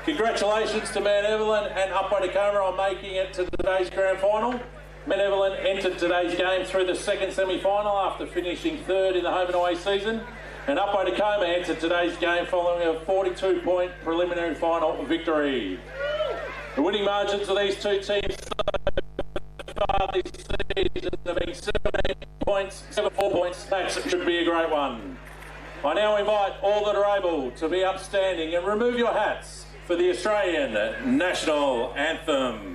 Congratulations to Mount Evelyn and Upwey Tecoma on making it to today's grand final. Mount Evelyn entered today's game through the second semi-final after finishing third in the home and away season. And Upwey Tecoma entered today's game following a 42-point preliminary final victory. The winning margins of these two teams so far this season have been 17 points, 4 points. That should be a great one. I now invite all that are able to be upstanding and remove your hats for the Australian National Anthem.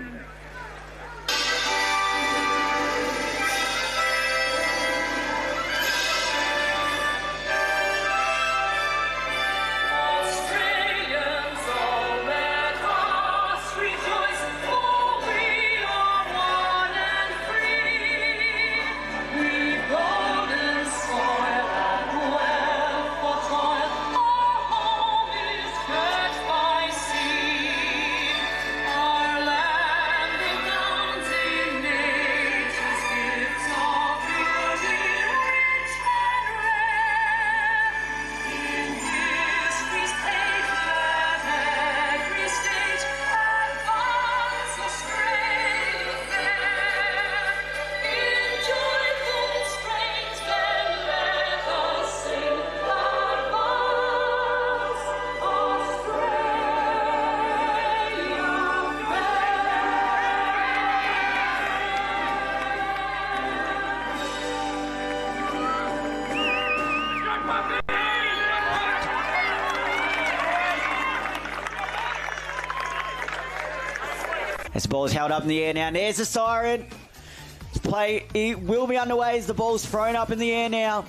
As the ball is held up in the air now, and there's the siren. Play it will be underway as the ball's thrown up in the air now.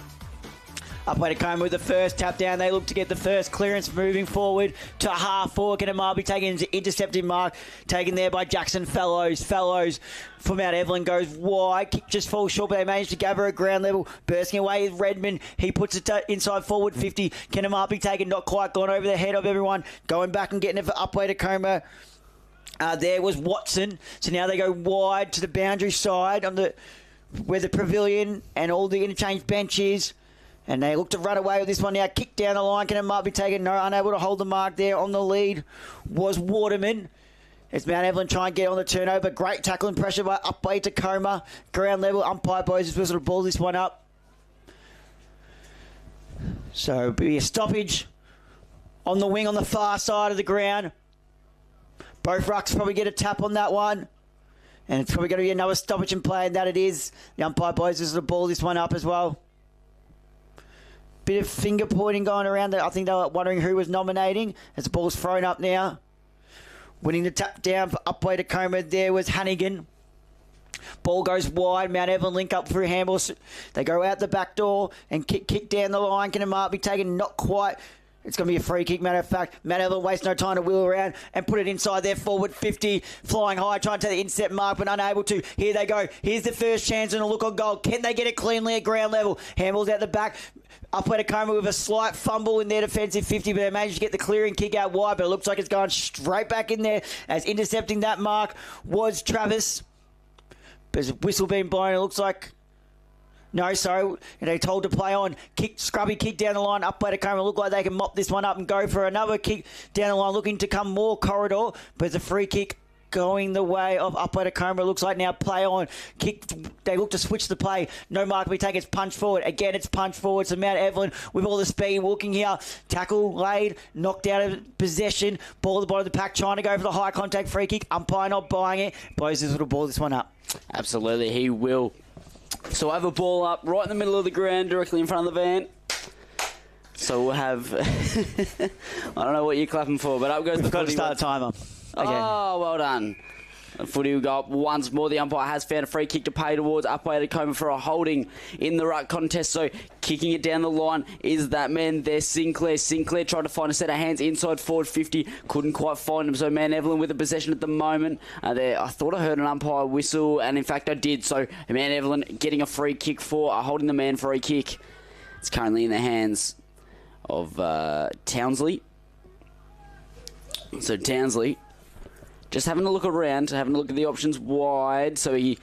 Upwey Tecoma with the first tap down. They look to get the first clearance moving forward to half forward. And Marby taken into intercepting mark, taken there by Jackson Fellows. Fellows from Mount Evelyn goes wide. Kick just falls short, but they manage to gather at ground level. Bursting away with Redmond. He puts it inside forward 50. Can Marby taken? Not quite gone over the head of everyone. Going back and getting it for Upwey Tecoma. There was Watson. So now they go wide to the boundary side on the where the pavilion and all the interchange bench is. And they look to run away with this one now. Kick down the line. Can it might be taken? No, unable to hold the mark there. On the lead was Waterman. As Mount Evelyn try and get on the turnover. Great tackle and pressure by Upwey Tecoma. Ground level. Umpire boys is whistle to ball this one up. So it'll be a stoppage on the wing on the far side of the ground. Both rucks probably get a tap on that one. And it's probably going to be another stoppage in play, and that it is. The umpire boys is to ball this one up as well. Bit of finger pointing going around there. I think they were wondering who was nominating as the ball's thrown up now. Winning the tap down for Upwey Tecoma there was Hannigan. Ball goes wide. Mount Evelyn link up through handballs. They go out the back door and kick down the line. Can a mark be taken? Not quite. It's going to be a free kick, matter of fact. Mount Evelyn wastes no time to wheel around and put it inside there, forward 50, flying high, trying to take the intercept mark, but unable to. Here they go. Here's the first chance and a look on goal. Can they get it cleanly at ground level? Handballs out the back. Upwey Tecoma with a slight fumble in their defensive 50, but they managed to get the clearing kick out wide, but it looks like it's going straight back in there as intercepting that mark was Travis. There's a whistle being blown. It looks like... No, sorry. They told to play on. Scrubby kick down the line. Upwey Tecoma look like they can mop this one up and go for another kick down the line, looking to come more corridor. But it's a free kick going the way of Upwey Tecoma. It looks like now play on. Kick. They look to switch the play. No mark we take. It's punch forward. Again, it's punch forward. So Mount Evelyn with all the speed walking here. Tackle laid. Knocked out of possession. Ball at the bottom of the pack. Trying to go for the high contact free kick. Umpire not buying it. Boys, this little ball this one up. Absolutely, he will. So I have a ball up right in the middle of the ground, directly in front of the van. So we'll have... I don't know what you're clapping for, but up goes the footy. We've got to start a timer. Okay. Oh, well done. The footy will go up once more. The umpire has found a free kick to pay towards Upwey Tecoma for a holding in the ruck contest. So kicking it down the line is that man there, Sinclair. Sinclair tried to find a set of hands inside forward 50. Couldn't quite find him. So Mount Evelyn with the possession at the moment. There, I thought I heard an umpire whistle, and in fact I did. So Mount Evelyn getting a free kick for holding the man free kick. It's currently in the hands of Townsley. So Townsley just having a look around, having a look at the options wide. So he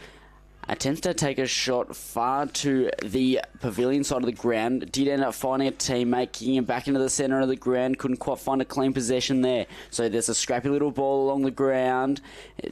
Attempts to take a shot far to the pavilion side of the ground. Did end up finding a teammate, kicking him back into the centre of the ground. Couldn't quite find a clean possession there. So there's a scrappy little ball along the ground.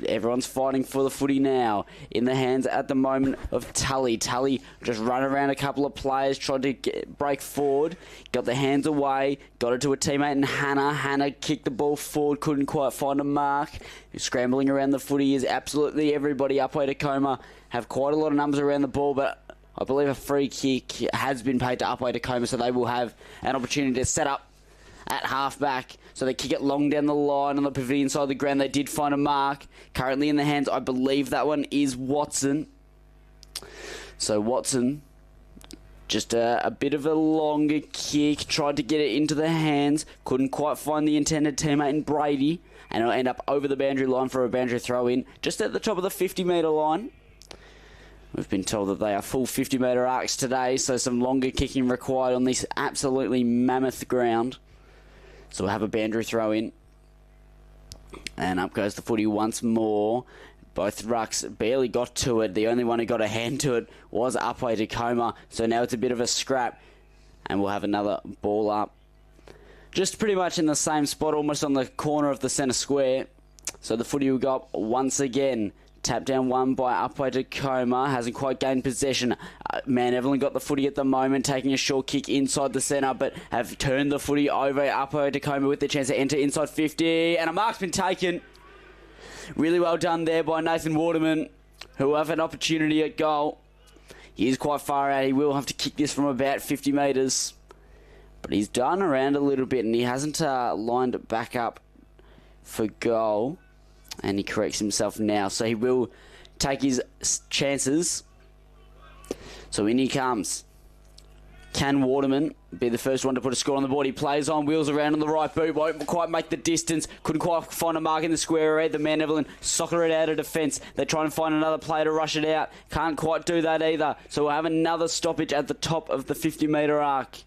Everyone's fighting for the footy now. In the hands at the moment of Tully. Tully just run around a couple of players, tried to break forward. Got the hands away. Got it to a teammate in Hannah. Hannah kicked the ball forward. Couldn't quite find a mark. Scrambling around the footy is absolutely everybody. Upwey Tecoma have quite a lot of numbers around the ball, but I believe a free kick has been paid to Upwey Tecoma, so they will have an opportunity to set up at half-back. So they kick it long down the line on the pavilion side of the ground. They did find a mark. Currently in the hands, I believe that one is Watson. So Watson, just a bit of a longer kick, tried to get it into the hands, couldn't quite find the intended teammate in Brady, and it'll end up over the boundary line for a boundary throw-in, just at the top of the 50-metre line. We've been told that they are full 50-metre arcs today, so some longer kicking required on this absolutely mammoth ground. So we'll have a boundary throw-in. And up goes the footy once more. Both rucks barely got to it. The only one who got a hand to it was Upwey Tecoma. So now it's a bit of a scrap. And we'll have another ball up. Just pretty much in the same spot, almost on the corner of the centre square. So the footy will go up once again. Tap down one by Upwey Tecoma. Hasn't quite gained possession. Evelyn got the footy at the moment, taking a short kick inside the centre, but have turned the footy over. Upwey Tecoma with the chance to enter inside 50. And a mark's been taken. Really well done there by Nathan Waterman, who will have an opportunity at goal. He is quite far out. He will have to kick this from about 50 metres. But he's done around a little bit, and he hasn't lined it back up for goal. And he corrects himself now. So he will take his chances. So in he comes. Can Waterman be the first one to put a score on the board? He plays on, wheels around on the right boot. Won't quite make the distance. Couldn't quite find a mark in the square area. The man Evelyn soccer it out of defence. They try and find another player to rush it out. Can't quite do that either. So we'll have another stoppage at the top of the 50-metre arc.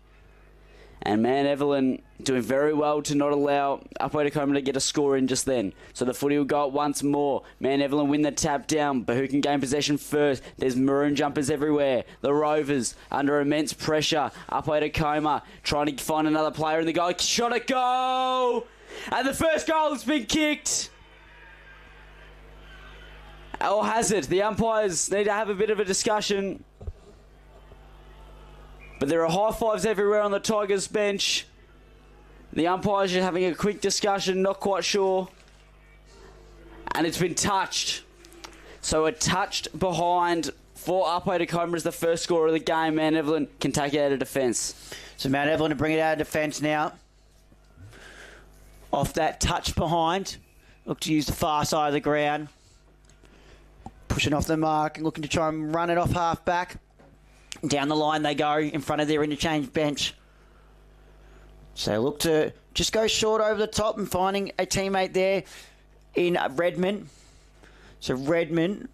And man Evelyn doing very well to not allow Upwey Tecoma to get a score in just then. So the footy will go up once more. Man Evelyn win the tap down, but who can gain possession first? There's maroon jumpers everywhere. The Rovers under immense pressure. Upwey Tecoma trying to find another player in the goal. Shot at goal! And the first goal has been kicked. Or has it? The umpires need to have a bit of a discussion. But there are high fives everywhere on the Tigers bench. The umpires are having a quick discussion, not quite sure. And it's been touched. So a touched behind for Upwey Tecoma as the first scorer of the game. Man Evelyn can take it out of defence. So Mount Evelyn to bring it out of defence now. Off that touch behind. Look to use the far side of the ground. Pushing off the mark and looking to try and run it off half back. Down the line they go in front of their interchange bench. So look to just go short over the top and finding a teammate there in Redmond. So Redmond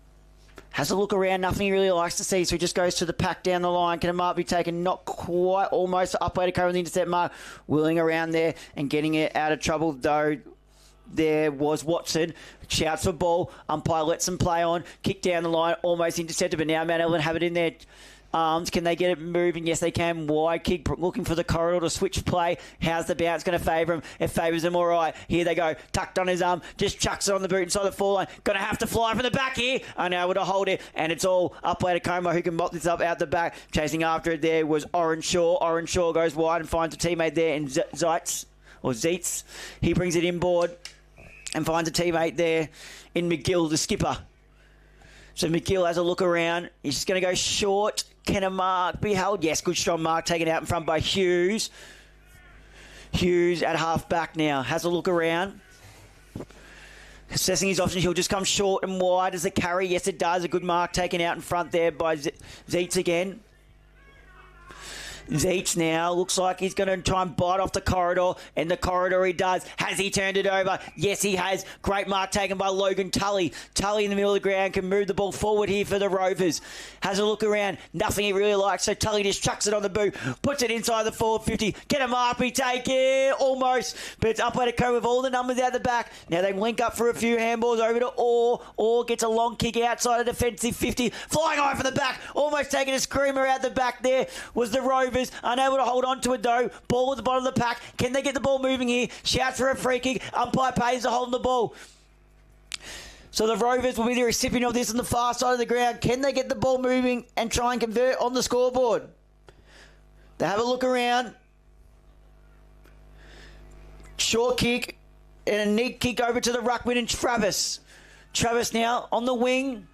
has a look around, nothing he really likes to see, so he just goes to the pack down the line. Can a mark be taken? Not quite, almost Upwey Tecoma with the intercept mark. Wheeling around there and getting it out of trouble, though. There was Watson. Shouts for ball. Umpire lets him play on. Kick down the line. Almost intercepted, but now Mount Evelyn have it in their arms. Can they get it moving? Yes, they can. Wide kick. Looking for the corridor to switch play. How's the bounce going to favour him? It favours him all right. Here they go. Tucked on his arm. Just chucks it on the boot inside the full line. Going to have to fly from the back here. Unable to hold it. And it's all Upwey Tecoma who can mop this up out the back. Chasing after it there was Orange Shaw. Orange Shaw goes wide and finds a teammate there in Zeitz. He brings it inboard and finds a teammate there in McGill, the skipper. So McGill has a look around. He's just going to go short. Can a mark be held? Yes, good strong mark taken out in front by Hughes. Hughes at half back now. Has a look around. Assessing his options. He'll just come short and wide as a carry. Yes, it does. A good mark taken out in front there by Zeitz again. Zeech now looks like he's going to try and bite off the corridor, and the corridor he does. Has he turned it over? Yes, he has. Great mark taken by Logan Tully. Tully in the middle of the ground can move the ball forward here for the Rovers. Has a look around. Nothing he really likes, so Tully just chucks it on the boot, puts it inside the forward 50. Get a mark, we take it. Almost. But it's Upwey Tecoma with all the numbers out the back. Now they link up for a few handballs over to Orr. Orr gets a long kick outside of defensive 50. Flying high from the back. Almost taking a screamer out the back there was the Rovers. Unable to hold on to it though. Ball at the bottom of the pack. Can they get the ball moving here? Shouts for a free kick. Umpire pays to hold the ball. So the Rovers will be the recipient of this on the far side of the ground. Can they get the ball moving and try and convert on the scoreboard? They have a look around. Short kick and a neat kick over to the ruckman and Travis. Travis now on the wing.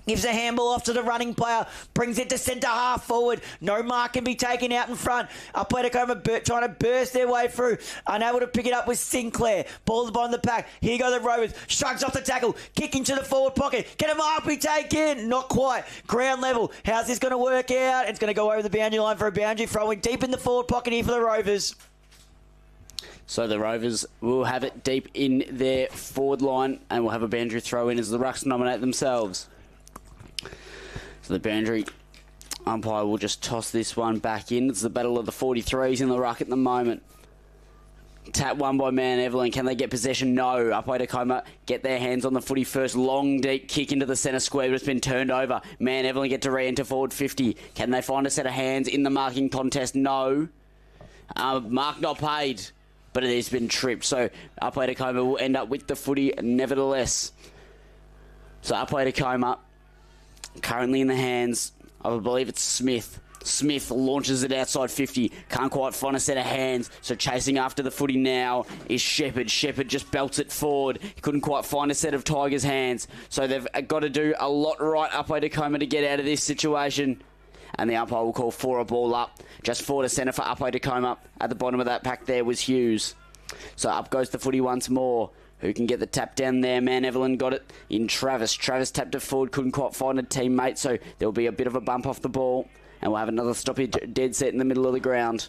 Gives a handball off to the running player. Brings it to centre half forward. No mark can be taken out in front. Upwey Tecoma trying to burst their way through. Unable to pick it up with Sinclair. Ball at the bottom of the pack. Here go the Rovers. Shrugs off the tackle. Kick into the forward pocket. Can a mark be taken? Not quite. Ground level. How's this going to work out? It's going to go over the boundary line for a boundary throw in deep in the forward pocket here for the Rovers. So the Rovers will have it deep in their forward line and will have a boundary throw in as the Rucks nominate themselves. So the boundary umpire will just toss this one back in. It's the battle of the 43s in the ruck at the moment. Tap won by Man Evelyn. Can they get possession? No. Upwey Tecoma get their hands on the footy first. Long, deep kick into the centre square, but it's been turned over. Man Evelyn get to re-enter forward 50. Can they find a set of hands in the marking contest? No. Mark not paid, but it has been tripped. So Upwey Tecoma will end up with the footy nevertheless. So Upwey Tecoma currently in the hands of, I believe it's Smith. Smith launches it outside 50. Can't quite find a set of hands. So chasing after the footy now is Shepherd. Shepherd just belts it forward. He couldn't quite find a set of Tigers' hands. So they've got to do a lot right, Upwey Tecoma, to get out of this situation. And the umpire will call for a ball up. Just forward to centre for Upwey Tecoma. At the bottom of that pack there was Hughes. So up goes the footy once more. Who can get the tap down there? Man Evelyn got it in Travis. Travis tapped it forward, couldn't quite find a teammate, so there'll be a bit of a bump off the ball. And we'll have another stoppage dead set in the middle of the ground.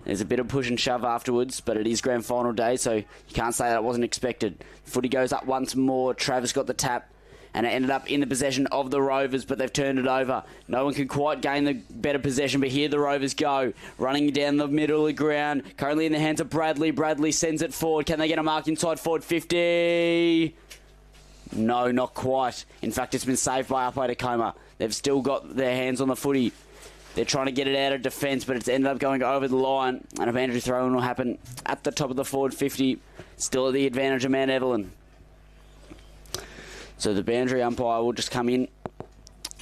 There's a bit of push and shove afterwards, but it is grand final day, so you can't say that it wasn't expected. Footy goes up once more. Travis got the tap, and it ended up in the possession of the Rovers, but they've turned it over. No one can quite gain the better possession, but here the Rovers go. Running down the middle of the ground. Currently in the hands of Bradley. Bradley sends it forward. Can they get a mark inside forward 50? No, not quite. In fact, it's been saved by Upwey Tecoma. They've still got their hands on the footy. They're trying to get it out of defence, but it's ended up going over the line, and a boundary throw-in will happen at the top of the forward 50. Still at the advantage of Man Evelyn. So the boundary umpire will just come in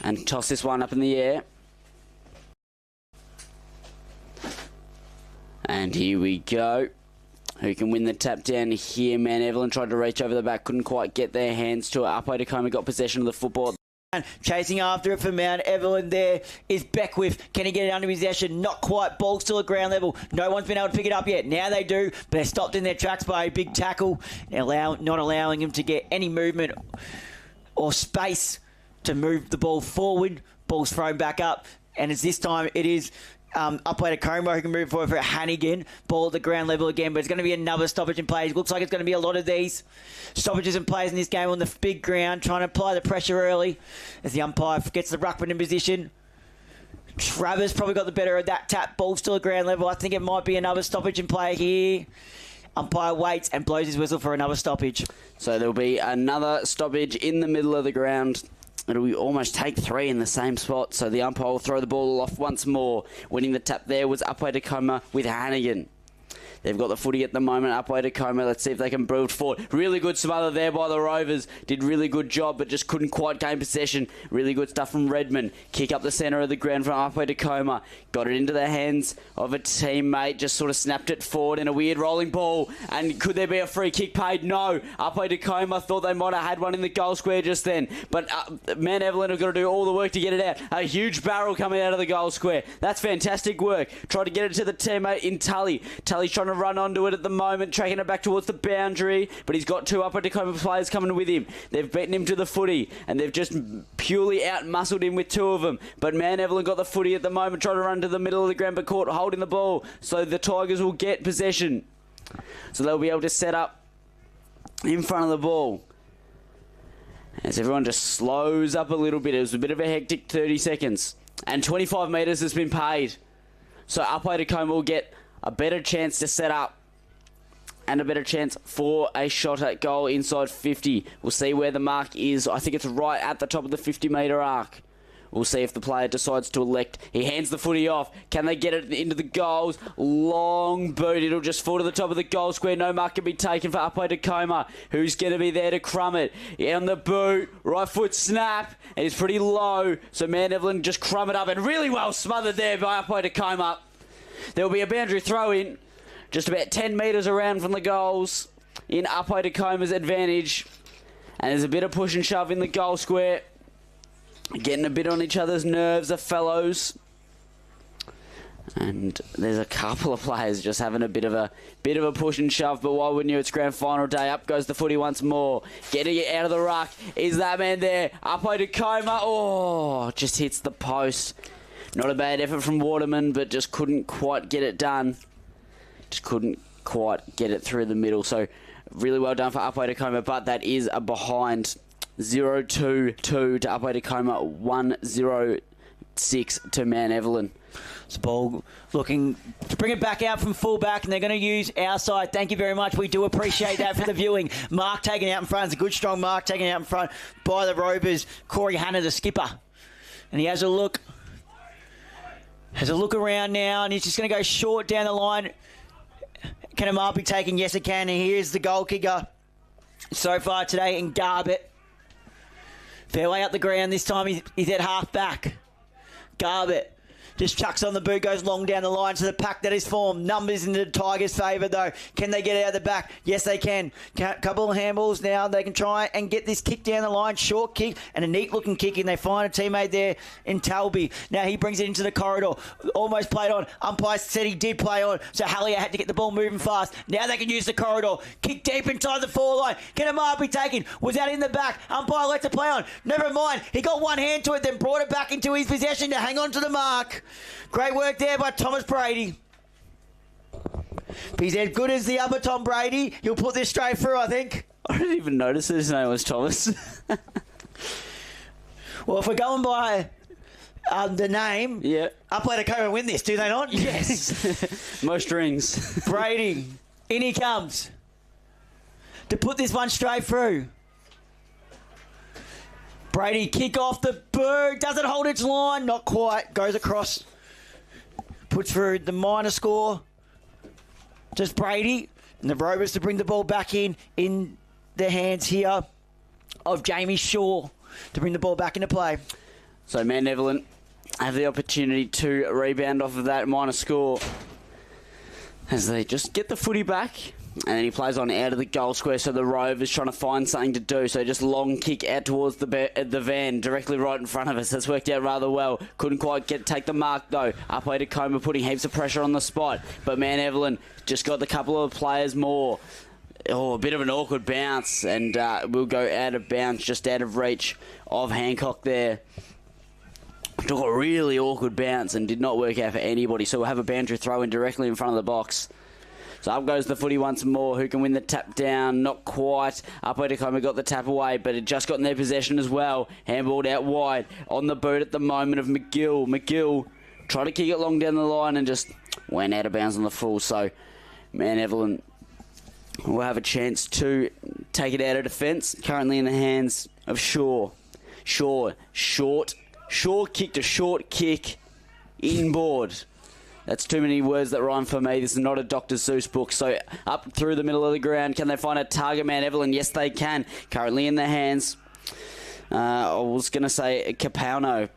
and toss this one up in the air. And here we go. Who can win the tap down here? Man Evelyn tried to reach over the back, couldn't quite get their hands to it. Upwey Tecoma got possession of the football. Chasing after it for Mount Evelyn there is Beckwith. Can he get it under possession? Not quite. Ball still at ground level. No one's been able to pick it up yet. Now they do, but they're stopped in their tracks by a big tackle, not allowing him to get any movement or space to move the ball forward. Ball's thrown back up, and it's this time it is Upwey Tecoma who can move forward for Hannigan. Ball at the ground level again, but it's going to be another stoppage in play. It looks like it's going to be a lot of these stoppages and plays in this game on the big ground, trying to apply the pressure early as the umpire gets the ruckman in position. Travis probably got the better of that tap. Ball still at ground level. I think it might be another stoppage in play here. Umpire waits and blows his whistle for another stoppage. So there'll be another stoppage in the middle of the ground. It'll almost take three in the same spot. So the umpire will throw the ball off once more. Winning the tap there was Upwey Tecoma with Hannigan. They've got the footy at the moment. Upwey Tecoma. Let's see if they can build forward. Really good smother there by the Rovers. Did really good job, but just couldn't quite gain possession. Really good stuff from Redmond. Kick up the centre of the ground from Upwey Tecoma. Got it into the hands of a teammate. Just sort of snapped it forward in a weird rolling ball. And could there be a free kick paid? No. Upwey Tecoma thought they might have had one in the goal square just then. But Man Evelyn have got to do all the work to get it out. A huge barrel coming out of the goal square. That's fantastic work. Tried to get it to the teammate in Tully. Tully's trying to run onto it at the moment, tracking it back towards the boundary, but he's got two Upper Tecoma players coming with him. They've beaten him to the footy, and they've just purely out-muscled him with two of them. But Man Evelyn got the footy at the moment, trying to run to the middle of the ground, but caught holding the ball, so the Tigers will get possession. So they'll be able to set up in front of the ball. As everyone just slows up a little bit. It was a bit of a hectic 30 seconds. And 25 metres has been paid. So Upwey Tecoma will get a better chance to set up and a better chance for a shot at goal inside 50. We'll see where the mark is. I think it's right at the top of the 50-metre arc. We'll see if the player decides to elect. He hands the footy off. Can they get it into the goals? Long boot. It'll just fall to the top of the goal square. No mark can be taken for Upwey Tecoma. Who's going to be there to crumb it? On the boot. Right foot snap. And it's pretty low. So Man Evelyn just crumb it up. And really well smothered there by Upwey Tecoma. There'll be a boundary throw in. Just about 10 metres around from the goals. In Upwey Tecoma's advantage. And there's a bit of push and shove in the goal square. Getting a bit on each other's nerves, the fellows. And there's a couple of players just having a bit of a push and shove. But why wouldn't you? It's grand final day. Up goes the footy once more. Getting it out of the ruck. Is that man there? Upwey Tecoma. Oh, just hits the post. Not a bad effort from Waterman, but just couldn't quite get it done. Just couldn't quite get it through the middle. So really well done for Upwey Tecoma, but that is a behind. 0-2-2 to Upwey Tecoma, 1-0-6 to Man Evelyn. This ball looking to bring it back out from fullback, and they're going to use our side. Thank you very much. We do appreciate that for the viewing. Mark taken out in front. It's a good, strong mark taken out in front by the Rovers. Corey Hanna, the skipper. And he has a look. Has a look around now, and he's just going to go short down the line. Can a mark be taken? Yes, it can. And here's the goal kicker so far today in Garbett. Fairway up the ground. This time he's at half back. Garbett just chucks on the boot, goes long down the line to the pack that is formed. Numbers in the Tigers' favour, though. Can they get out of the back? Yes, they can. Couple of handballs now. They can try and get this kick down the line. Short kick and a neat-looking kick, and they find a teammate there in Talby. Now he brings it into the corridor. Almost played on. Umpire said he did play on, so Hallier had to get the ball moving fast. Now they can use the corridor. Kick deep inside the four-line. Can a mark be taken? Was that in the back? Umpire lets it play on. Never mind. He got one hand to it, then brought it back into his possession to hang on to the mark. Great work there by Thomas Brady. If he's as good as the other Tom Brady, he'll put this straight through, I think. I didn't even notice his name was Thomas. Well, if we're going by the name, yeah, Upwey Tecoma win this, do they not? Yes. Most rings. Brady, in he comes to put this one straight through. Brady, kick off the boot. Doesn't hold its line. Not quite. Goes across. Puts through the minor score. Just Brady. And the Rovers to bring the ball back in the hands here of Jamie Shaw to bring the ball back into play. So Man Evelyn have the opportunity to rebound off of that minor score as they just get the footy back. And then he plays on out of the goal square, so the Rovers trying to find something to do. So just long kick out towards the van, directly right in front of us. That's worked out rather well. Couldn't quite take the mark, though. Upwey Tecoma putting heaps of pressure on the spot. But Man Evelyn just got the couple of players more. Oh, a bit of an awkward bounce. And we'll go out of bounds, just out of reach of Hancock there. Took a really awkward bounce and did not work out for anybody. So we'll have a boundary throw in directly in front of the box. So up goes the footy once more. Who can win the tap down? Not quite. Upwey Tecoma got the tap away, but it just got in their possession as well. Handballed out wide. On the boot at the moment of McGill. McGill tried to kick it long down the line and just went out of bounds on the full. So Man Evelyn will have a chance to take it out of defence. Currently in the hands of Shaw. Shaw kicked a short kick inboard. That's too many words that rhyme for me. This is not a Dr. Seuss book. So up through the middle of the ground. Can they find a target, Man Evelyn? Yes, they can. Currently in the hands. I was going to say Capano,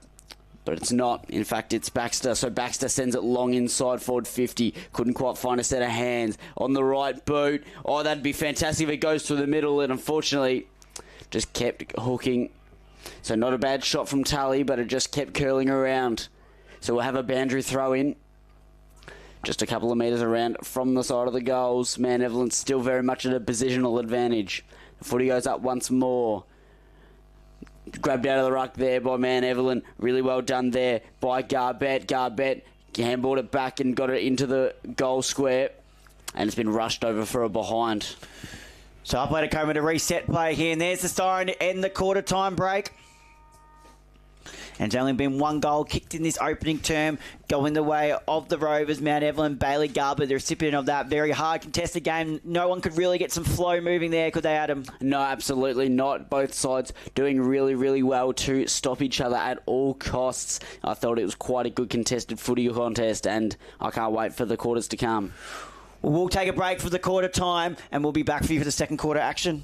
but it's not. In fact, it's Baxter. So Baxter sends it long inside forward 50. Couldn't quite find a set of hands. On the right boot. Oh, that'd be fantastic if it goes through the middle. And unfortunately, just kept hooking. So not a bad shot from Tully, but it just kept curling around. So we'll have a boundary throw in. just a couple of metres around from the side of the goals. Man Evelyn still very much at a positional advantage. The footy goes up once more. Grabbed out of the ruck there by Man Evelyn. Really well done there by Garbett. Garbett handballed it back and got it into the goal square. And it's been rushed over for a behind. So Upwey Tecoma to reset play here. And there's the siren to end the quarter time break. And there's only been one goal kicked in this opening term, going the way of the Rovers. Mount Evelyn, Bailey Garber, the recipient of that very hard contested game. No one could really get some flow moving there, could they, Adam? No, absolutely not. Both sides doing really, really well to stop each other at all costs. I thought it was quite a good contested footy contest, and I can't wait for the quarters to come. Well, we'll take a break for the quarter time, and we'll be back for you for the second quarter action.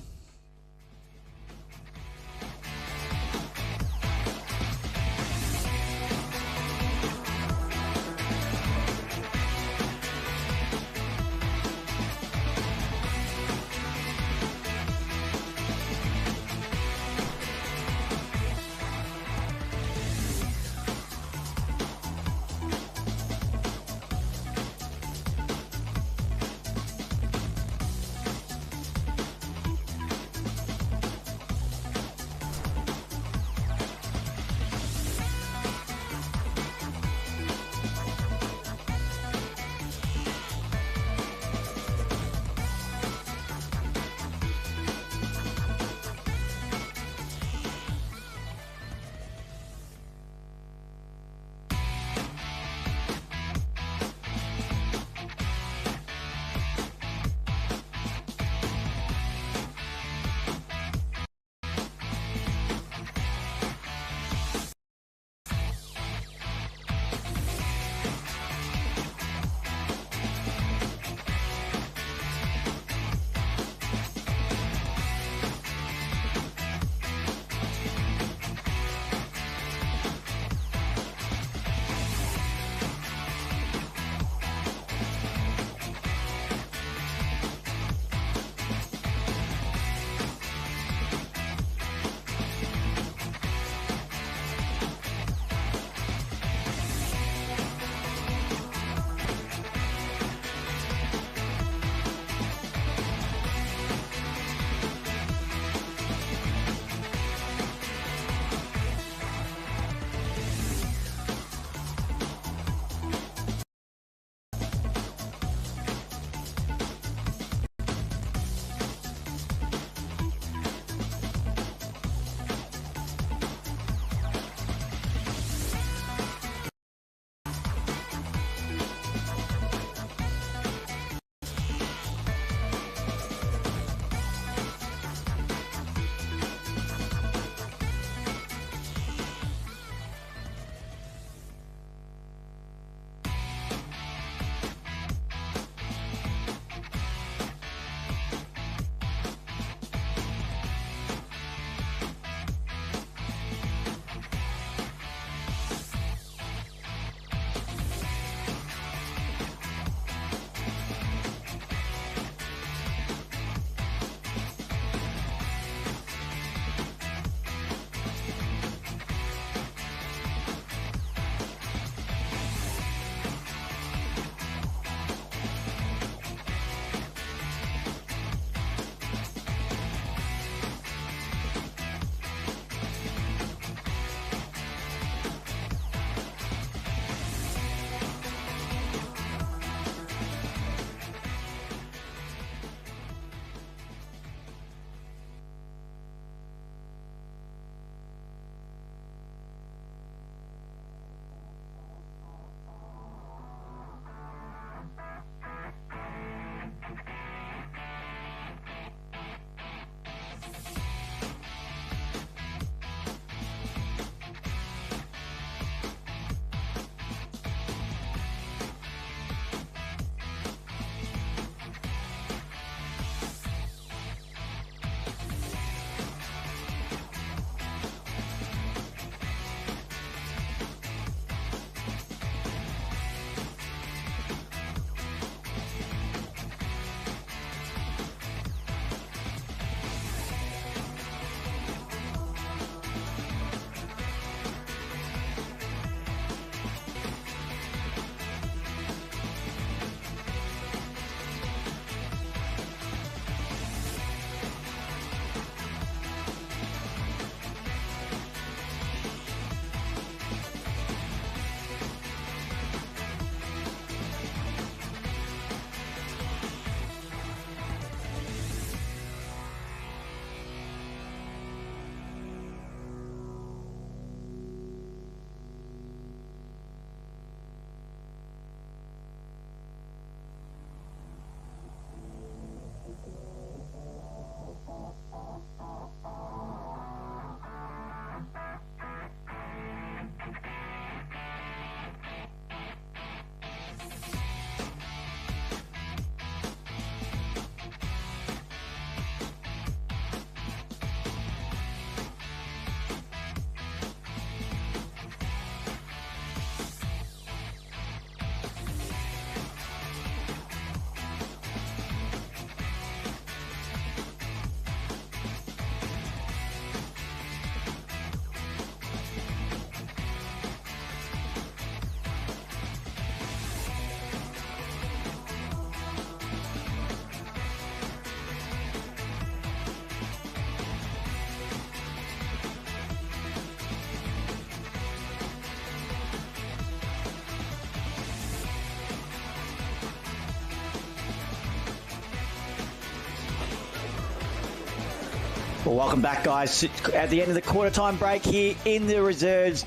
Well, welcome back, guys. At the end of the quarter time break here in the reserves,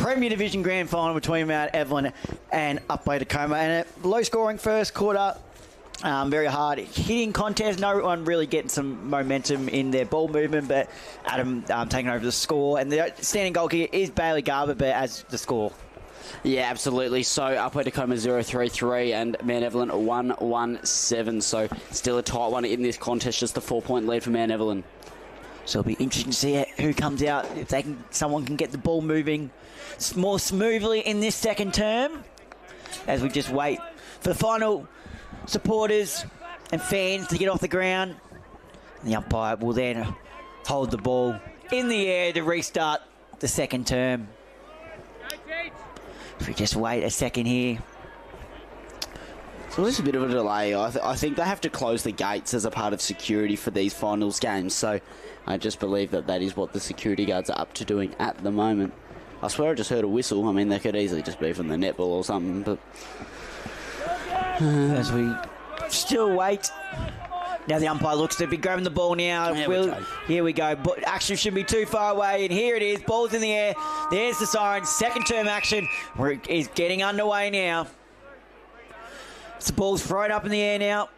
Premier Division Grand Final between Mount Evelyn and Upwey Tecoma. And a low-scoring first quarter, very hard hitting contest. No one really getting some momentum in their ball movement, but Adam taking over the score. And the standing goal kicker is Bailey Garbutt, but as the score. Yeah, absolutely. So Upwey Tecoma 0-3-3 and Mount Evelyn 1-1-7. So still a tight one in this contest, just a 4-point lead for Mount Evelyn. So it'll be interesting to see who comes out, if someone can get the ball moving more smoothly in this second term, as we just wait for the final supporters and fans to get off the ground. And the umpire will then hold the ball in the air to restart the second term. If we just wait a second here. So there's a bit of a delay. I think they have to close the gates as a part of security for these finals games. So I just believe that is what the security guards are up to doing at the moment. I swear I just heard a whistle. I mean, they could easily just be from the netball or something. But as we still wait. Now the umpire looks to be grabbing the ball now. Here we go. But action shouldn't be too far away. And here it is. Ball's in the air. There's the siren. Second term action is getting underway now. The ball's thrown up in the air now.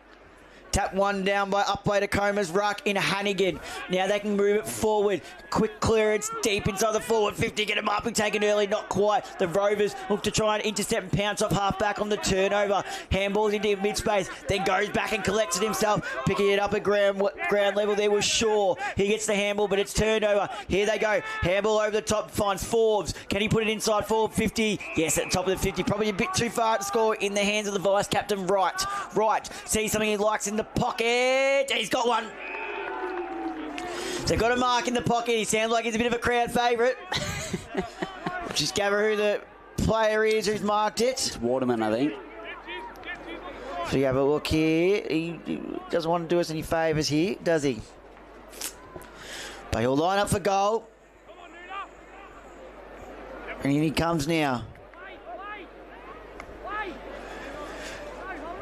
Tap one down by Upwey Tecoma's ruck in Hannigan. Now they can move it forward. Quick clearance deep inside the forward 50. Get him up and taken early. Not quite. The Rovers look to try and intercept and pounce off half back on the turnover. Handballs into mid-space. Then goes back and collects it himself. Picking it up at ground level there was Shaw. He gets the handball, but it's turned over. Here they go. Handball over the top. Finds Forbes. Can he put it inside forward 50? Yes, at the top of the 50. Probably a bit too far to score in the hands of the vice-captain. Right. Sees something he likes in the pocket. He's got one. So got a mark in the pocket. He sounds like he's a bit of a crowd favourite. Just gather who the player is who's marked it. It's Waterman, I think. So you have a look here. He doesn't want to do us any favours here, does he? But he'll line up for goal. And in he comes now.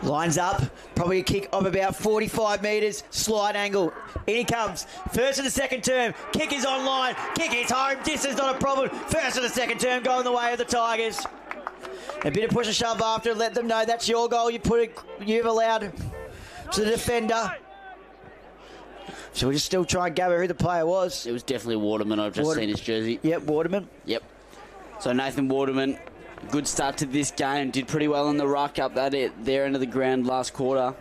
Lines up, probably a kick of about 45 metres, slide angle. In he comes, first of the second term, kick is online, kick is home, distance not a problem. First of the second term, going the way of the Tigers. A bit of push and shove after, let them know that's your goal, you've allowed to the defender. So we'll just still try and gather who the player was. It was definitely Waterman, I've just seen his jersey. Yep, Waterman. Yep. So Nathan Waterman, good start to this game. Did pretty well in the ruck up at their end of the ground last quarter.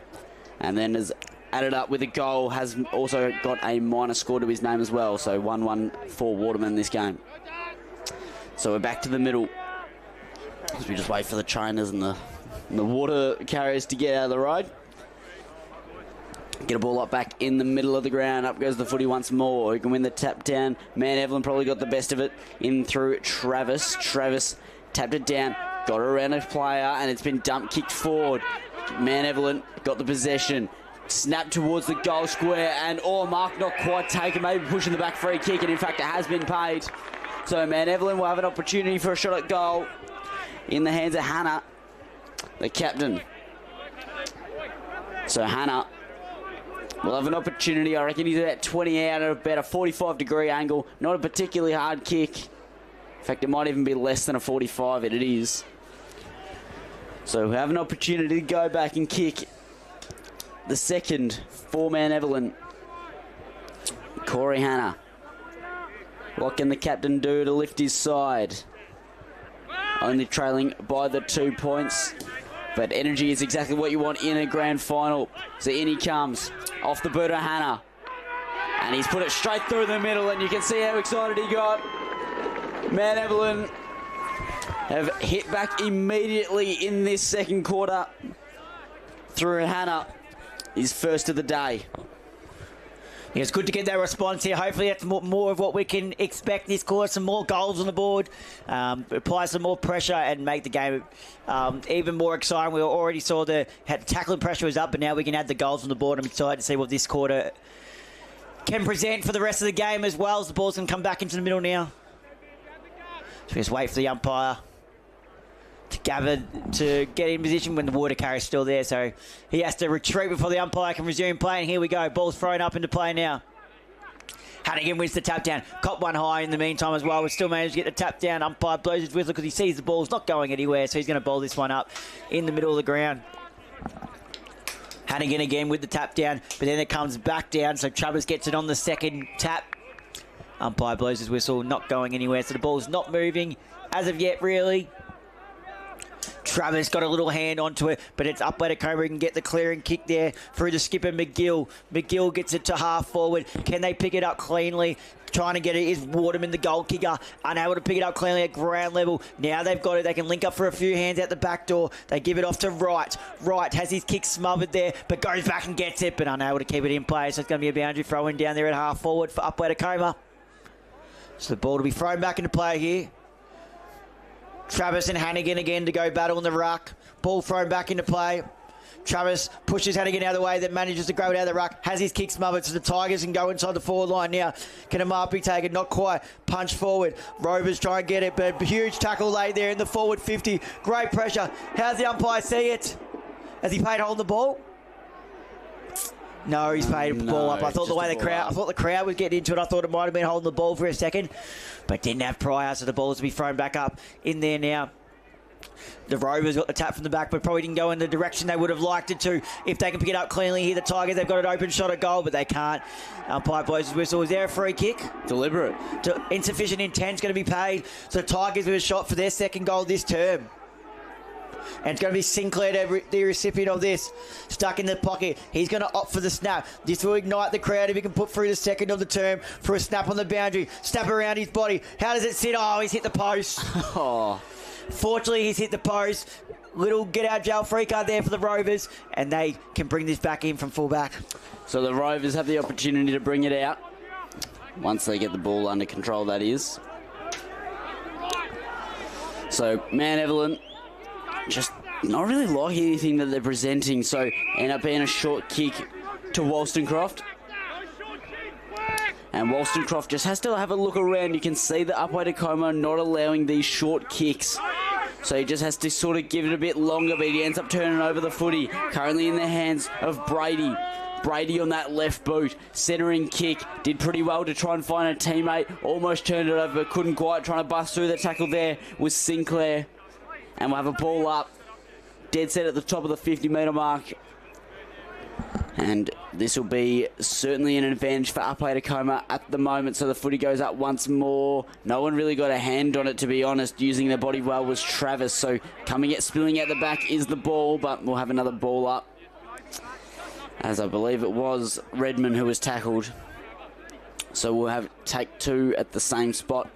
And then has added up with a goal. Has also got a minor score to his name as well. So 1-1 for Waterman in this game. So we're back to the middle. As we just wait for the trainers and the water carriers to get out of the road. Get a ball up back in the middle of the ground. Up goes the footy once more. Who can win the tap down? Mount Evelyn probably got the best of it. In through Travis. Travis tapped it down, got it around a player, and it's been kicked forward. Mount Evelyn got the possession, snapped towards the goal square, and mark not quite taken, maybe pushing the back free kick, and in fact it has been paid. So Mount Evelyn will have an opportunity for a shot at goal in the hands of Hannah, the captain. So Hannah will have an opportunity. I reckon he's about 20 out at about a 45-degree angle. Not a particularly hard kick. In fact, it might even be less than a 45, and it is. So we have an opportunity to go back and kick the second for Mount Evelyn. Corey Hannah. What can the captain do to lift his side? Only trailing by the 2 points. But energy is exactly what you want in a grand final. So in he comes. Off the boot of Hannah. And he's put it straight through the middle, and you can see how excited he got. Mount Evelyn have hit back immediately in this second quarter through Hannah, his first of the day. Yeah, it's good to get that response here. Hopefully that's more of what we can expect this quarter. Some more goals on the board, apply some more pressure and make the game even more exciting. We already saw the tackling pressure was up, but now we can add the goals on the board. I'm excited to see what this quarter can present for the rest of the game as well, as the ball's going to come back into the middle now. So we just wait for the umpire to gather to get in position when the water carrier's still there. So he has to retreat before the umpire can resume play. And here we go. Ball's thrown up into play now. Hannigan wins the tap down. Cop one high in the meantime as well. We still managed to get the tap down. Umpire blows his whistle because he sees the ball's not going anywhere, so he's going to bowl this one up in the middle of the ground. Hannigan again with the tap down, but then it comes back down, so Travers gets it on the second tap. Umpire blows his whistle, not going anywhere, so the ball's not moving as of yet, really. Travers got a little hand onto it, but it's Upwey Tecoma who can get the clearing kick there through the skipper McGill. McGill gets it to half forward. Can they pick it up cleanly? Trying to get it is Waterman, the goal kicker, unable to pick it up cleanly at ground level. Now they've got it. They can link up for a few hands out the back door. They give it off to Wright. Wright has his kick smothered there, but goes back and gets it, but unable to keep it in play. So it's going to be a boundary throw-in down there at half forward for Upwey Tecoma. So the ball to be thrown back into play here. Travis and Hannigan again to go battle in the ruck. Ball thrown back into play. Travis pushes Hannigan out of the way, then manages to grow it out of the ruck. Has his kick smothered, so the Tigers can go inside the forward line now. Can a mark be taken? Not quite. Punch forward. Rovers try and get it, but a huge tackle laid there in the forward 50. Great pressure. How's the umpire see it? Has he paid hold the ball? No, he's paid the ball up. I thought the crowd was getting into it. I thought it might have been holding the ball for a second, but didn't have prior, so the ball's to be thrown back up in there now. The Rovers got the tap from the back, but probably didn't go in the direction they would have liked it to. If they can pick it up cleanly here, the Tigers, they've got an open shot at goal, but they can't. Umpire blows his whistle. Is there a free kick? Deliberate. Insufficient intent's going to be paid. So the Tigers with a shot for their second goal this term. And it's going to be Sinclair, the recipient of this. Stuck in the pocket. He's going to opt for the snap. This will ignite the crowd if he can put through the second of the term for a snap on the boundary. Snap around his body. How does it sit? Oh, he's hit the post. Oh. Fortunately, he's hit the post. Little get-out-jail free card there for the Rovers, and they can bring this back in from full-back. So the Rovers have the opportunity to bring it out. Once they get the ball under control, that is. So, man, Evelyn, just not really liking anything that they're presenting, so end up being a short kick to Wollstonecroft. And Wollstonecroft just has to have a look around. You can see that Upwey Tecoma not allowing these short kicks. So he just has to sort of give it a bit longer, but he ends up turning over the footy. Currently in the hands of Brady. Brady on that left boot. Centering kick. Did pretty well to try and find a teammate. Almost turned it over, but couldn't quite. Trying to bust through the tackle there with Sinclair. And we'll have a ball up. Dead set at the top of the 50-metre mark. And this will be certainly an advantage for Upwey Tecoma at the moment. So the footy goes up once more. No one really got a hand on it, to be honest. Using their body well was Travis. So spilling out the back is the ball, but we'll have another ball up. As I believe it was Redmond who was tackled. So we'll have take two at the same spot.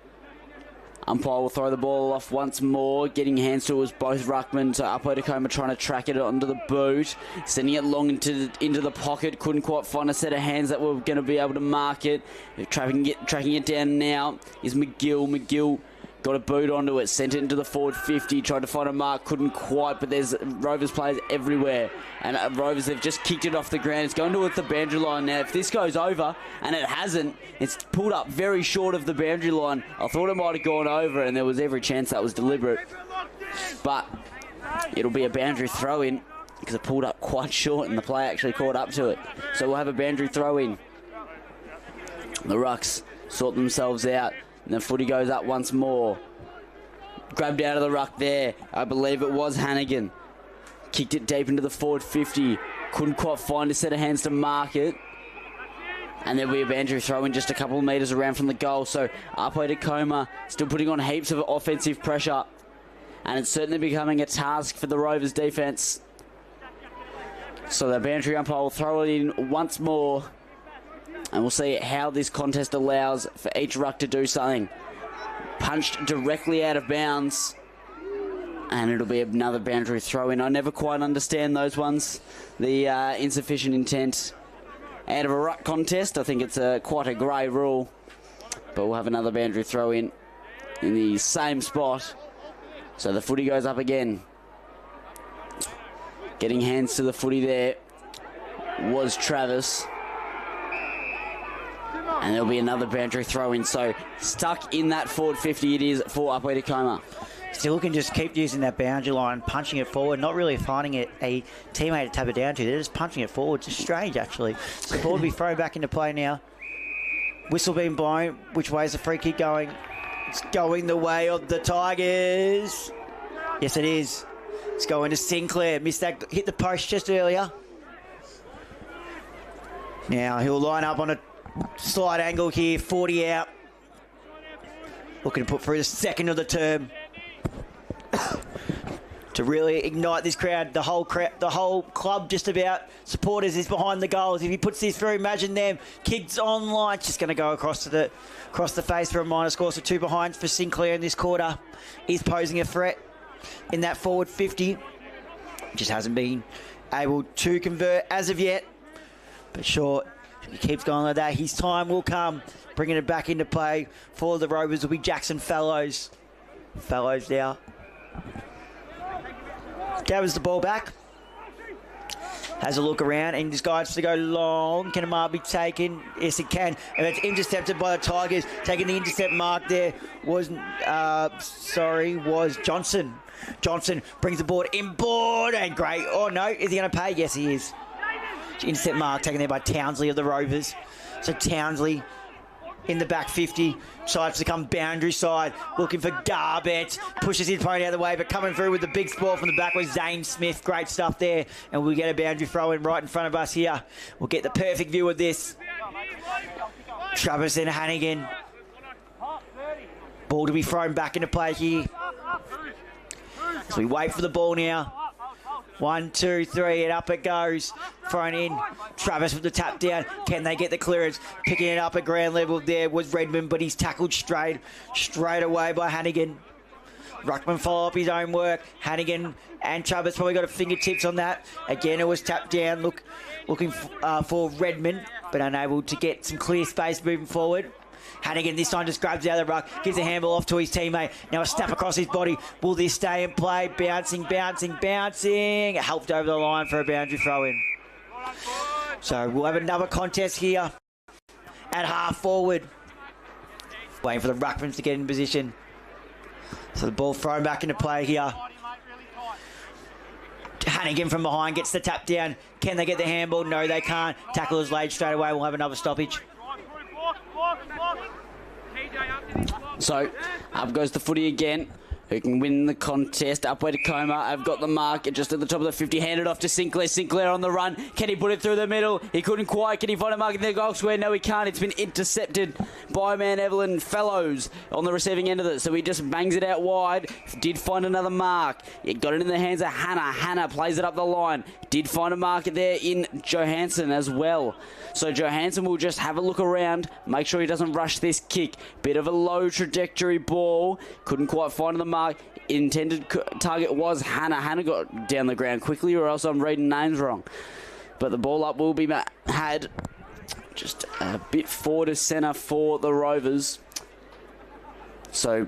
Umpire will throw the ball off once more. Getting hands to it was both ruckmen. So Upwey Tecoma trying to track it onto the boot. Sending it long into the pocket. Couldn't quite find a set of hands that were going to be able to mark it. Tracking it down now is McGill. McGill got a boot onto it. Sent it into the forward 50. Tried to find a mark. Couldn't quite. But there's Rovers players everywhere. And Rovers have just kicked it off the ground. It's going towards the boundary line now. If this goes over, and it hasn't, it's pulled up very short of the boundary line. I thought it might have gone over, and there was every chance that was deliberate. But it'll be a boundary throw-in because it pulled up quite short, and the play actually caught up to it. So we'll have a boundary throw-in. The Rucks sort themselves out, and the footy goes up once more. Grabbed out of the ruck there. I believe it was Hannigan. Kicked it deep into the forward 50. Couldn't quite find a set of hands to mark it. And there'll be a boundary throw in just a couple of metres around from the goal. So Upwey Tecoma still putting on heaps of offensive pressure. And it's certainly becoming a task for the Rovers defence. So the boundary umpire will throw it in once more. And we'll see how this contest allows for each ruck to do something. Punched directly out of bounds. And it'll be another boundary throw-in. I never quite understand those ones. The insufficient intent out of a ruck contest. I think it's quite a grey rule. But we'll have another boundary throw-in the same spot. So the footy goes up again. Getting hands to the footy there was Travis. And there'll be another boundary throw-in. So stuck in that forward 50 it is for Upwey Tecoma. Still can just keep using that boundary line, punching it forward, not really finding it a teammate to tap it down to. They're just punching it forward. It's strange, actually. So the ball will be thrown back into play now. Whistle being blown. Which way is the free kick going? It's going the way of the Tigers. Yes, it is. It's going to Sinclair. Missed that. Hit the post just earlier. Now he'll line up on a slight angle here. 40 out. Looking to put through the second of the term. To really ignite this crowd. The whole club just about. Supporters is behind the goals. If he puts this through, imagine them. Kids online. Just going to go across the face for a minor score. So 2 behind for Sinclair in this quarter. He's posing a threat in that forward 50. Just hasn't been able to convert as of yet. But sure, he keeps going like that. His time will come. Bringing it back into play for the Rovers will be Jackson Fellows. Fellows now. Gathers the ball back. Has a look around and decides to go long. Can a mark be taken? Yes, it can. And it's intercepted by the Tigers. Taking the intercept mark there was Johnson. Johnson brings the board inboard and great. Oh no, is he going to pay? Yes, he is. Intercept mark taken there by Townsley of the Rovers. So Townsley in the back 50, decides to come boundary side, looking for Garbett, pushes his opponent out of the way, but coming through with the big ball from the back was Zane Smith. Great stuff there, and we'll get a boundary throw in right in front of us here. We'll get the perfect view of this. Travis and Hannigan. Ball to be thrown back into play here. So we wait for the ball now. 1, 2, 3, and up it goes. Thrown in. Travis with the tap down. Can they get the clearance? Picking it up at ground level there was Redmond, but he's tackled straight away by Hannigan. Ruckman follow up his own work. Hannigan and Travis probably got a fingertips on that. Again, it was tapped down. Looking for Redmond, but unable to get some clear space moving forward. Hannigan this time just grabs out of the ruck, gives a handball off to his teammate. Now a snap across his body. Will this stay in play? Bouncing. Helped over the line for a boundary throw in. So we'll have another contest here at half forward. Waiting for the ruckmans to get in position. So the ball thrown back into play here. Hannigan from behind gets the tap down. Can they get the handball? No, they can't. Tackle is laid straight away. We'll have another stoppage. So, up goes the footy again. Who can win the contest? Upwey Tecoma. I've got the mark just at the top of the 50. Handed off to Sinclair. Sinclair on the run. Can he put it through the middle? He couldn't quite. Can he find a mark in the goal square? No, he can't. It's been intercepted by man Evelyn Fellows on the receiving end of it. So he just bangs it out wide. Did find another mark. It got it in the hands of Hannah. Hannah plays it up the line. Did find a market there in Johansson as well. So Johansson will just have a look around. Make sure he doesn't rush this kick. Bit of a low trajectory ball. Couldn't quite find the mark. Intended target was Hannah. Hannah got down the ground quickly, or else I'm reading names wrong. But the ball up will be had just a bit forward to centre for the Rovers. So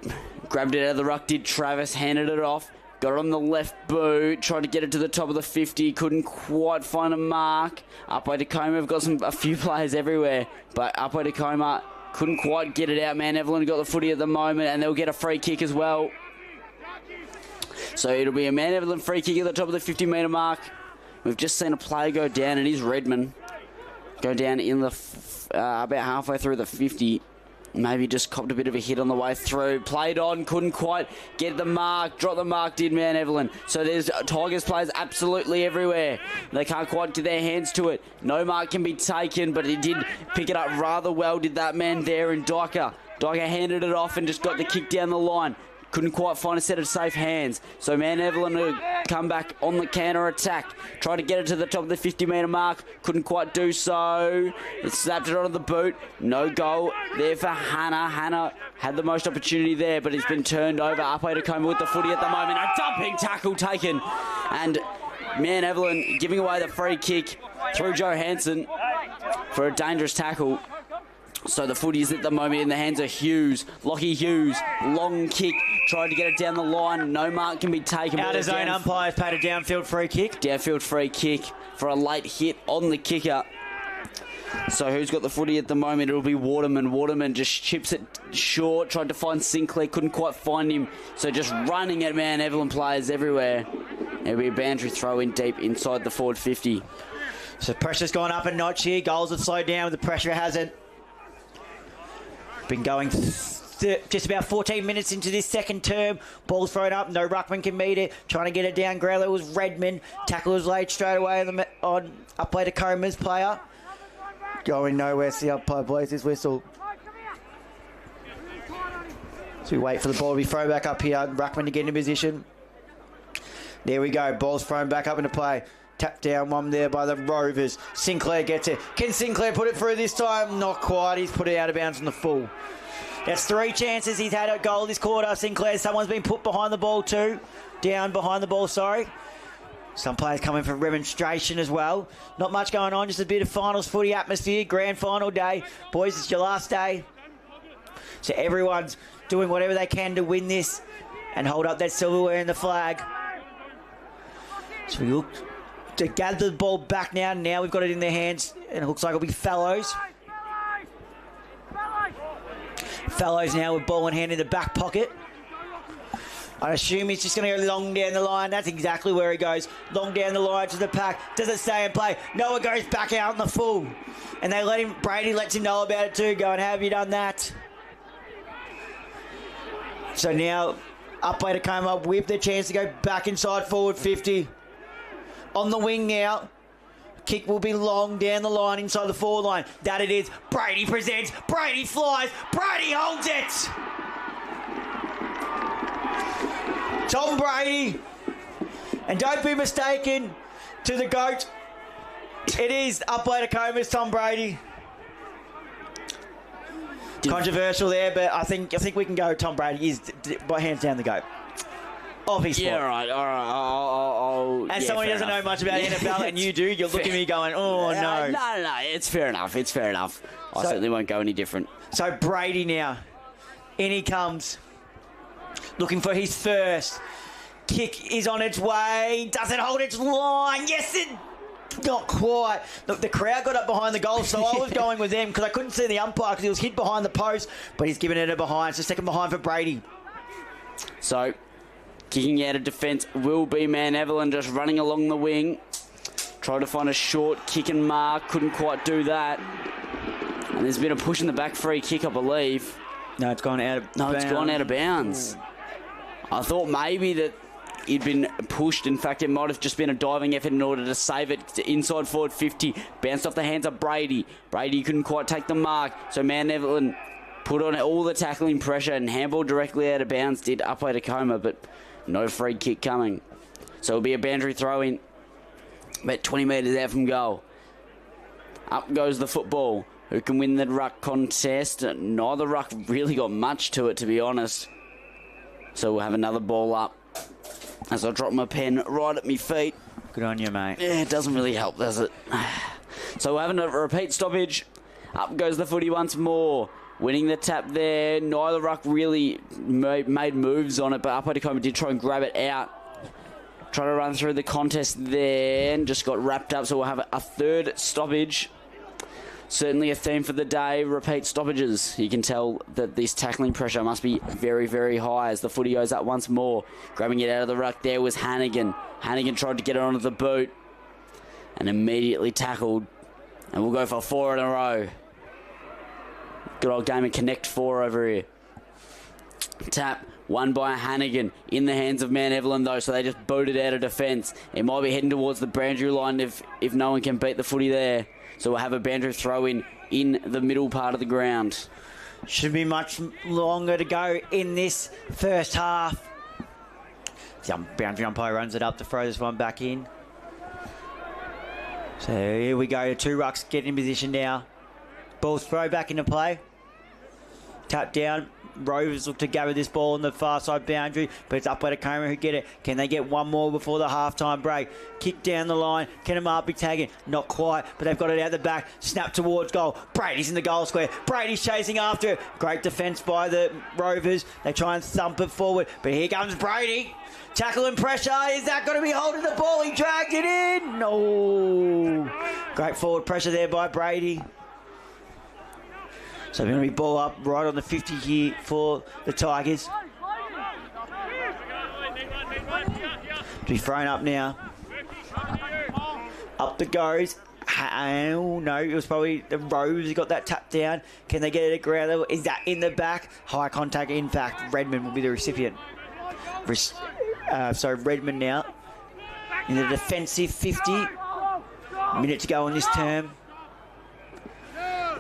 grabbed it out of the ruck, did Travis, handed it off. Got it on the left boot, tried to get it to the top of the 50, couldn't quite find a mark. Upwey Tecoma have got a few players everywhere, but Upwey Tecoma couldn't quite get it out. Man Evelyn got the footy at the moment, and they'll get a free kick as well. So it'll be a man Evelyn free kick at the top of the 50-metre mark. We've just seen a player go down. It is Redmond. Go down in the about halfway through the 50. Maybe just copped a bit of a hit on the way through. Played on, couldn't quite get the mark. Dropped the mark, did man Evelyn. So there's Tigers players absolutely everywhere. They can't quite get their hands to it. No mark can be taken, but he did pick it up rather well, did that man there in Dyker. Dyker handed it off and just got the kick down the line. Couldn't quite find a set of safe hands. So man Evelyn will come back on the counter attack. Tried to get it to the top of the 50-metre mark. Couldn't quite do so. It slapped it onto the boot. No goal there for Hannah. Hannah had the most opportunity there, but it's been turned over. Upwey Tecoma with the footy at the moment. A dumping tackle taken. And man Evelyn giving away the free kick through Johansson for a dangerous tackle. So the footy is at the moment in the hands of Hughes. Lockie Hughes, long kick, tried to get it down the line. No mark can be taken. Out of zone umpires paid a downfield free kick. Downfield free kick for a late hit on the kicker. So who's got the footy at the moment? It'll be Waterman. Waterman just chips it short. Tried to find Sinclair, couldn't quite find him. So just running at man Evelyn players everywhere. It'll be a boundary throw in deep inside the forward 50. So pressure's gone up a notch here. Goals have slowed down, but the pressure hasn't. Been going just about 14 minutes into this second term. Ball's thrown up. No ruckman can meet it. Trying to get it down. Growler was Redmond. Tackle was laid straight away on Upwey Tecoma's player. Going nowhere. See umpire blows his whistle. So we wait for the ball to be thrown back up here. Ruckman to get in position. There we go. Ball's thrown back up into play. Tap down one there by the Rovers. Sinclair gets it. Can Sinclair put it through this time? Not quite. He's put it out of bounds on the full. That's 3 chances he's had at goal this quarter. Sinclair, someone's been put behind the ball too. Down behind the ball, sorry. Some players coming for remonstration as well. Not much going on, just a bit of finals footy atmosphere. Grand final day. Boys, it's your last day. So everyone's doing whatever they can to win this and hold up that silverware and the flag. So we look to gather the ball back now. Now we've got it in their hands, and it looks like it'll be Fellows. Fellows now with ball in hand in the back pocket. I assume he's just going to go long down the line. That's exactly where he goes. Long down the line to the pack. Does it stay in play? No, it goes back out in the full. And they let him, Brady lets him know about it too. Going, have you done that? So now, Upwey Tecoma with the chance to go back inside forward 50. On the wing now. Kick will be long down the line inside the forward line. That it is. Brady presents. Brady flies. Brady holds it. Tom Brady. And don't be mistaken to the GOAT. It is Upwey Tecoma's Tom Brady. Controversial there, but I think we can go Tom Brady is by hands down the GOAT. Obviously. Yeah, all right. I'll As someone who doesn't know much about NFL, and you do, you're looking at me going, oh, no. No. It's fair enough. I certainly won't go any different. So Brady now. In he comes. Looking for his first. Kick is on its way. Does it hold its line? Yes, it... Not quite. Look, the crowd got up behind the goal, so I was going with them because I couldn't see the umpire because he was hit behind the post, but he's given it a behind. It's a second behind for Brady. So... Kicking out of defence will be man Evelyn, just running along the wing. Tried to find a short kick and mark. Couldn't quite do that. And there's been a push in the back free kick, I believe. No, it's gone out of bounds. It's gone out of bounds. I thought maybe that he'd been pushed. In fact, it might have just been a diving effort in order to save it. To inside forward 50. Bounced off the hands of Brady. Brady couldn't quite take the mark. So man Evelyn put on all the tackling pressure and handball directly out of bounds. Did Upwey Tecoma, but... no free kick coming. So it'll be a boundary throw in. About 20 metres out from goal. Up goes the football. Who can win the ruck contest? Neither ruck really got much to it, to be honest. So we'll have another ball up. As I drop my pen right at my feet. Good on you, mate. Yeah, it doesn't really help, does it? So we're having a repeat stoppage. Up goes the footy once more. Winning the tap there. Neither ruck really made moves on it, but Upwey Tecoma did try and grab it out. Try to run through the contest there and just got wrapped up, so we'll have a third stoppage. Certainly a theme for the day, repeat stoppages. You can tell that this tackling pressure must be very, very high as the footy goes up once more. Grabbing it out of the ruck there was Hannigan. Hannigan tried to get it onto the boot and immediately tackled. And we'll go for 4 in a row. Good old game of Connect 4 over here. Tap, won by Hannigan. In the hands of man Evelyn, though, so they just booted out of defence. It might be heading towards the boundary line if no one can beat the footy there. So we'll have a boundary throw in the middle part of the ground. Should be much longer to go in this first half. The boundary umpire runs it up to throw this one back in. So here we go. 2 rucks getting in position now. Ball's throw back into play. Tap down. Rovers look to gather this ball on the far side boundary, but it's Upwey Tecoma who get it. Can they get one more before the halftime break? Kick down the line. Can Amar be tagging? Not quite, but they've got it out the back. Snap towards goal. Brady's in the goal square. Brady's chasing after it. Great defence by the Rovers. They try and thump it forward, but here comes Brady. Tackle and pressure. Is that going to be holding the ball? He dragged it in. No. Great forward pressure there by Brady. So we're going to be ball up right on the 50 here for the Tigers. To be thrown up now. Up it goes. Oh, no, it was probably the Rose who got that tap down. Can they get it at ground level? Is that in the back? High contact. In fact, Redmond will be the recipient. Redmond now in the defensive 50. Minute to go on this term.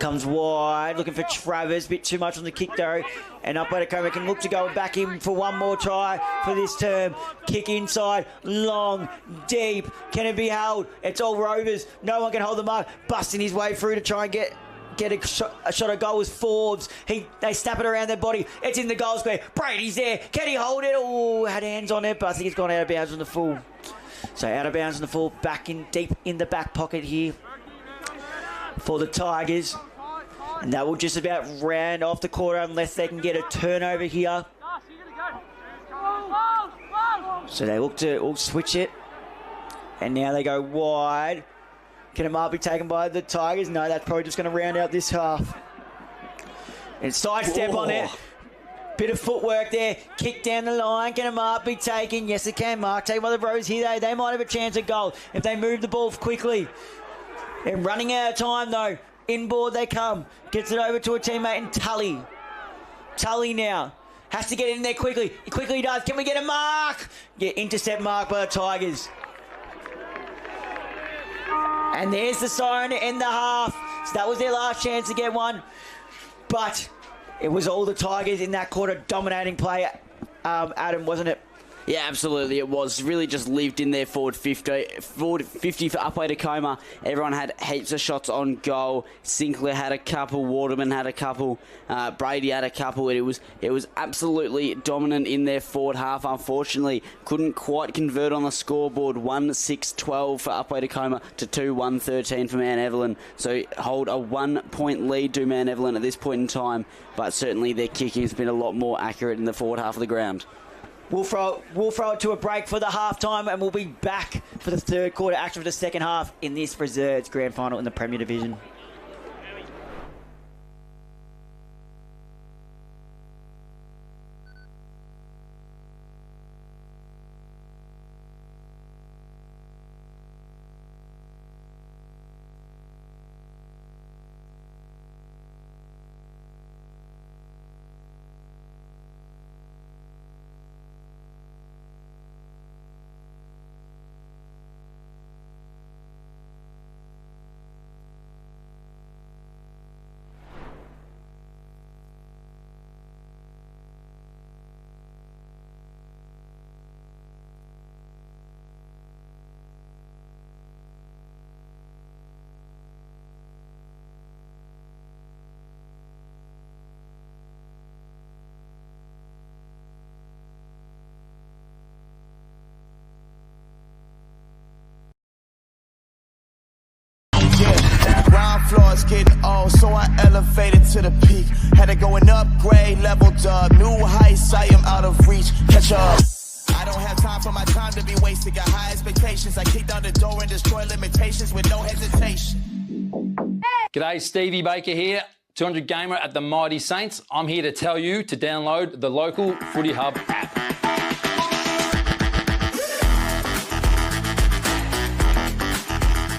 Comes wide, looking for Travers. Bit too much on the kick though. And Upwey Tecoma can look to go back in for one more try for this term. Kick inside, long, deep. Can it be held? It's all Rovers. No one can hold the mark. Busting his way through to try and get a shot at goal was Forbes. They snap it around their body. It's in the goal square. Brady's there. Can he hold it? Oh, had hands on it, but I think it's gone out of bounds on the full. So out of bounds on the full. Back in deep in the back pocket here for the Tigers. And that will just about round off the quarter unless they can get a turnover here. So they look to switch it. And now they go wide. Can a mark be taken by the Tigers? No, that's probably just going to round out this half. And sidestep on it. Bit of footwork there. Kick down the line. Can a mark be taken? Yes, it can. Mark taken by the Bros here. They might have a chance at goal if they move the ball quickly. They're running out of time, though. Inboard they come. Gets it over to a teammate in Tully. Tully now. Has to get in there quickly. He quickly does. Can we get a mark? Get intercept mark by the Tigers. And there's the siren to end the half. So that was their last chance to get one. But it was all the Tigers in that quarter dominating play, Adam, wasn't it? Yeah, absolutely. It was really just lived in their forward 50 for Upwey Tecoma. Everyone had heaps of shots on goal. Sinclair had a couple. Waterman had a couple. Brady had a couple. It was absolutely dominant in their forward half. Unfortunately, couldn't quite convert on the scoreboard. 1-6-12 for Upwey Tecoma to 2-1-13 for Mount Evelyn. So hold a 1 point lead to Mount Evelyn at this point in time. But certainly their kicking has been a lot more accurate in the forward half of the ground. We'll throw it to a break for the halftime, and we'll be back for the third quarter action for the second half in this Reserves Grand Final in the Premier Division. Floors getting old, so I elevated to the peak. Had to go and upgrade, leveled up. New heights, I am out of reach. Catch up. I don't have time for my time to be wasted. Got high expectations. I kick down the door and destroy limitations with no hesitation. G'day, Stevie Baker here, 200 Gamer at the Mighty Saints. I'm here to tell you to download the local Footy Hub app.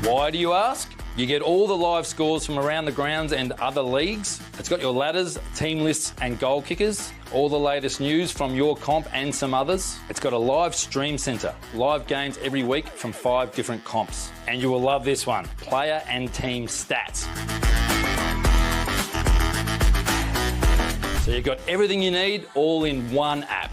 Why do you ask? You get all the live scores from around the grounds and other leagues. It's got your ladders, team lists and goal kickers. All the latest news from your comp and some others. It's got a live stream centre. Live games every week from 5 different comps. And you will love this one. Player and team stats. So you've got everything you need all in one app.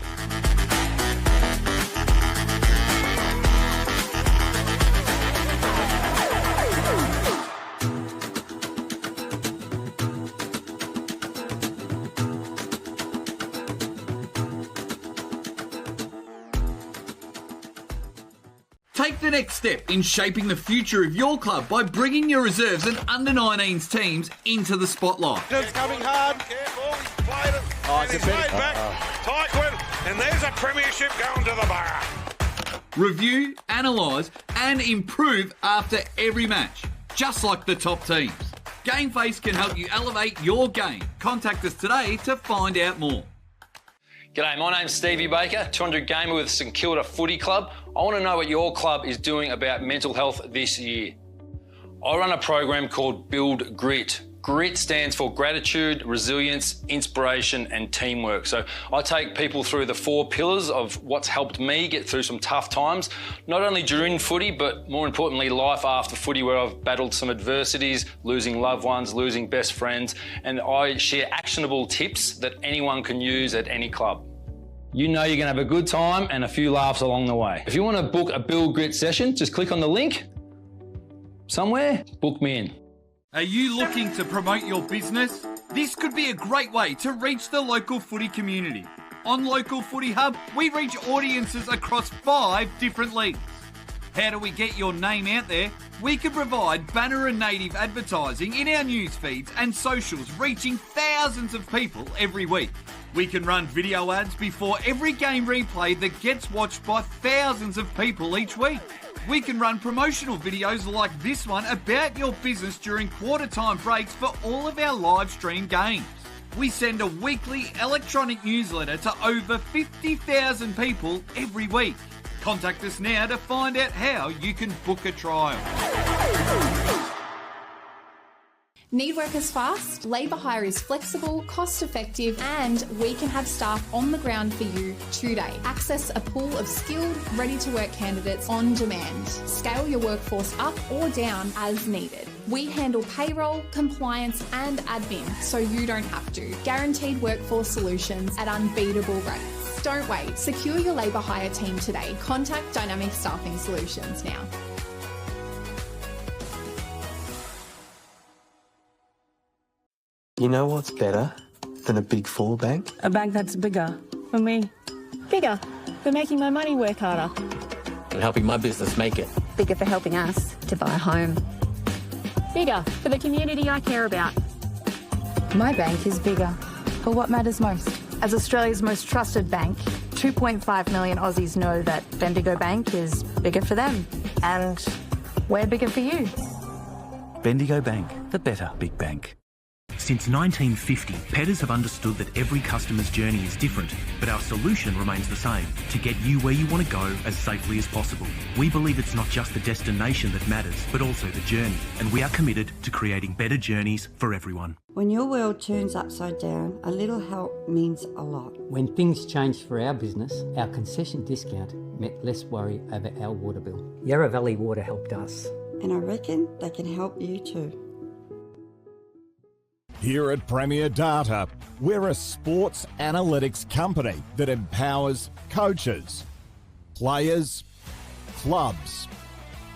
Take the next step in shaping the future of your club by bringing your reserves and under-19s teams into the spotlight. It's coming hard. Careful, he's played it. Oh, it's played back. Tight one. And there's a premiership going to the bar. Review, analyse and improve after every match, just like the top teams. Gameface can help you elevate your game. Contact us today to find out more. G'day, my name's Stevie Baker, 200 Gamer with St Kilda Footy Club. I want to know what your club is doing about mental health this year. I run a program called Build Grit. Grit stands for gratitude, resilience, inspiration and teamwork. So I take people through the 4 pillars of what's helped me get through some tough times, not only during footy, but more importantly, life after footy, where I've battled some adversities, losing loved ones, losing best friends, and I share actionable tips that anyone can use at any club. You know you're going to have a good time and a few laughs along the way. If you want to book a Build Grit session, just click on the link somewhere, book me in. Are you looking to promote your business? This could be a great way to reach the local footy community. On Local Footy Hub, we reach audiences across 5 different leagues. How do we get your name out there? We can provide banner and native advertising in our news feeds and socials, reaching thousands of people every week. We can run video ads before every game replay that gets watched by thousands of people each week. We can run promotional videos like this one about your business during quarter time breaks for all of our live stream games. We send a weekly electronic newsletter to over 50,000 people every week. Contact us now to find out how you can book a trial. Need workers fast? Labour hire is flexible, cost effective, and we can have staff on the ground for you today. Access a pool of skilled, ready to work candidates on demand. Scale your workforce up or down as needed. We handle payroll, compliance, and admin so you don't have to. Guaranteed workforce solutions at unbeatable rates. Don't wait. Secure your labour hire team today. Contact Dynamic Staffing Solutions now. You know what's better than a Big 4 bank? A bank that's bigger for me. Bigger for making my money work harder. And helping my business make it. Bigger for helping us to buy a home. Bigger for the community I care about. My bank is bigger for what matters most. As Australia's most trusted bank, 2.5 million Aussies know that Bendigo Bank is bigger for them. And we're bigger for you. Bendigo Bank, the better big bank. Since 1950, Petters have understood that every customer's journey is different, but our solution remains the same, to get you where you want to go as safely as possible. We believe it's not just the destination that matters, but also the journey, and we are committed to creating better journeys for everyone. When your world turns upside down, a little help means a lot. When things changed for our business, our concession discount meant less worry over our water bill. Yarra Valley Water helped us. And I reckon they can help you too. Here at Premier Data, we're a sports analytics company that empowers coaches, players, clubs,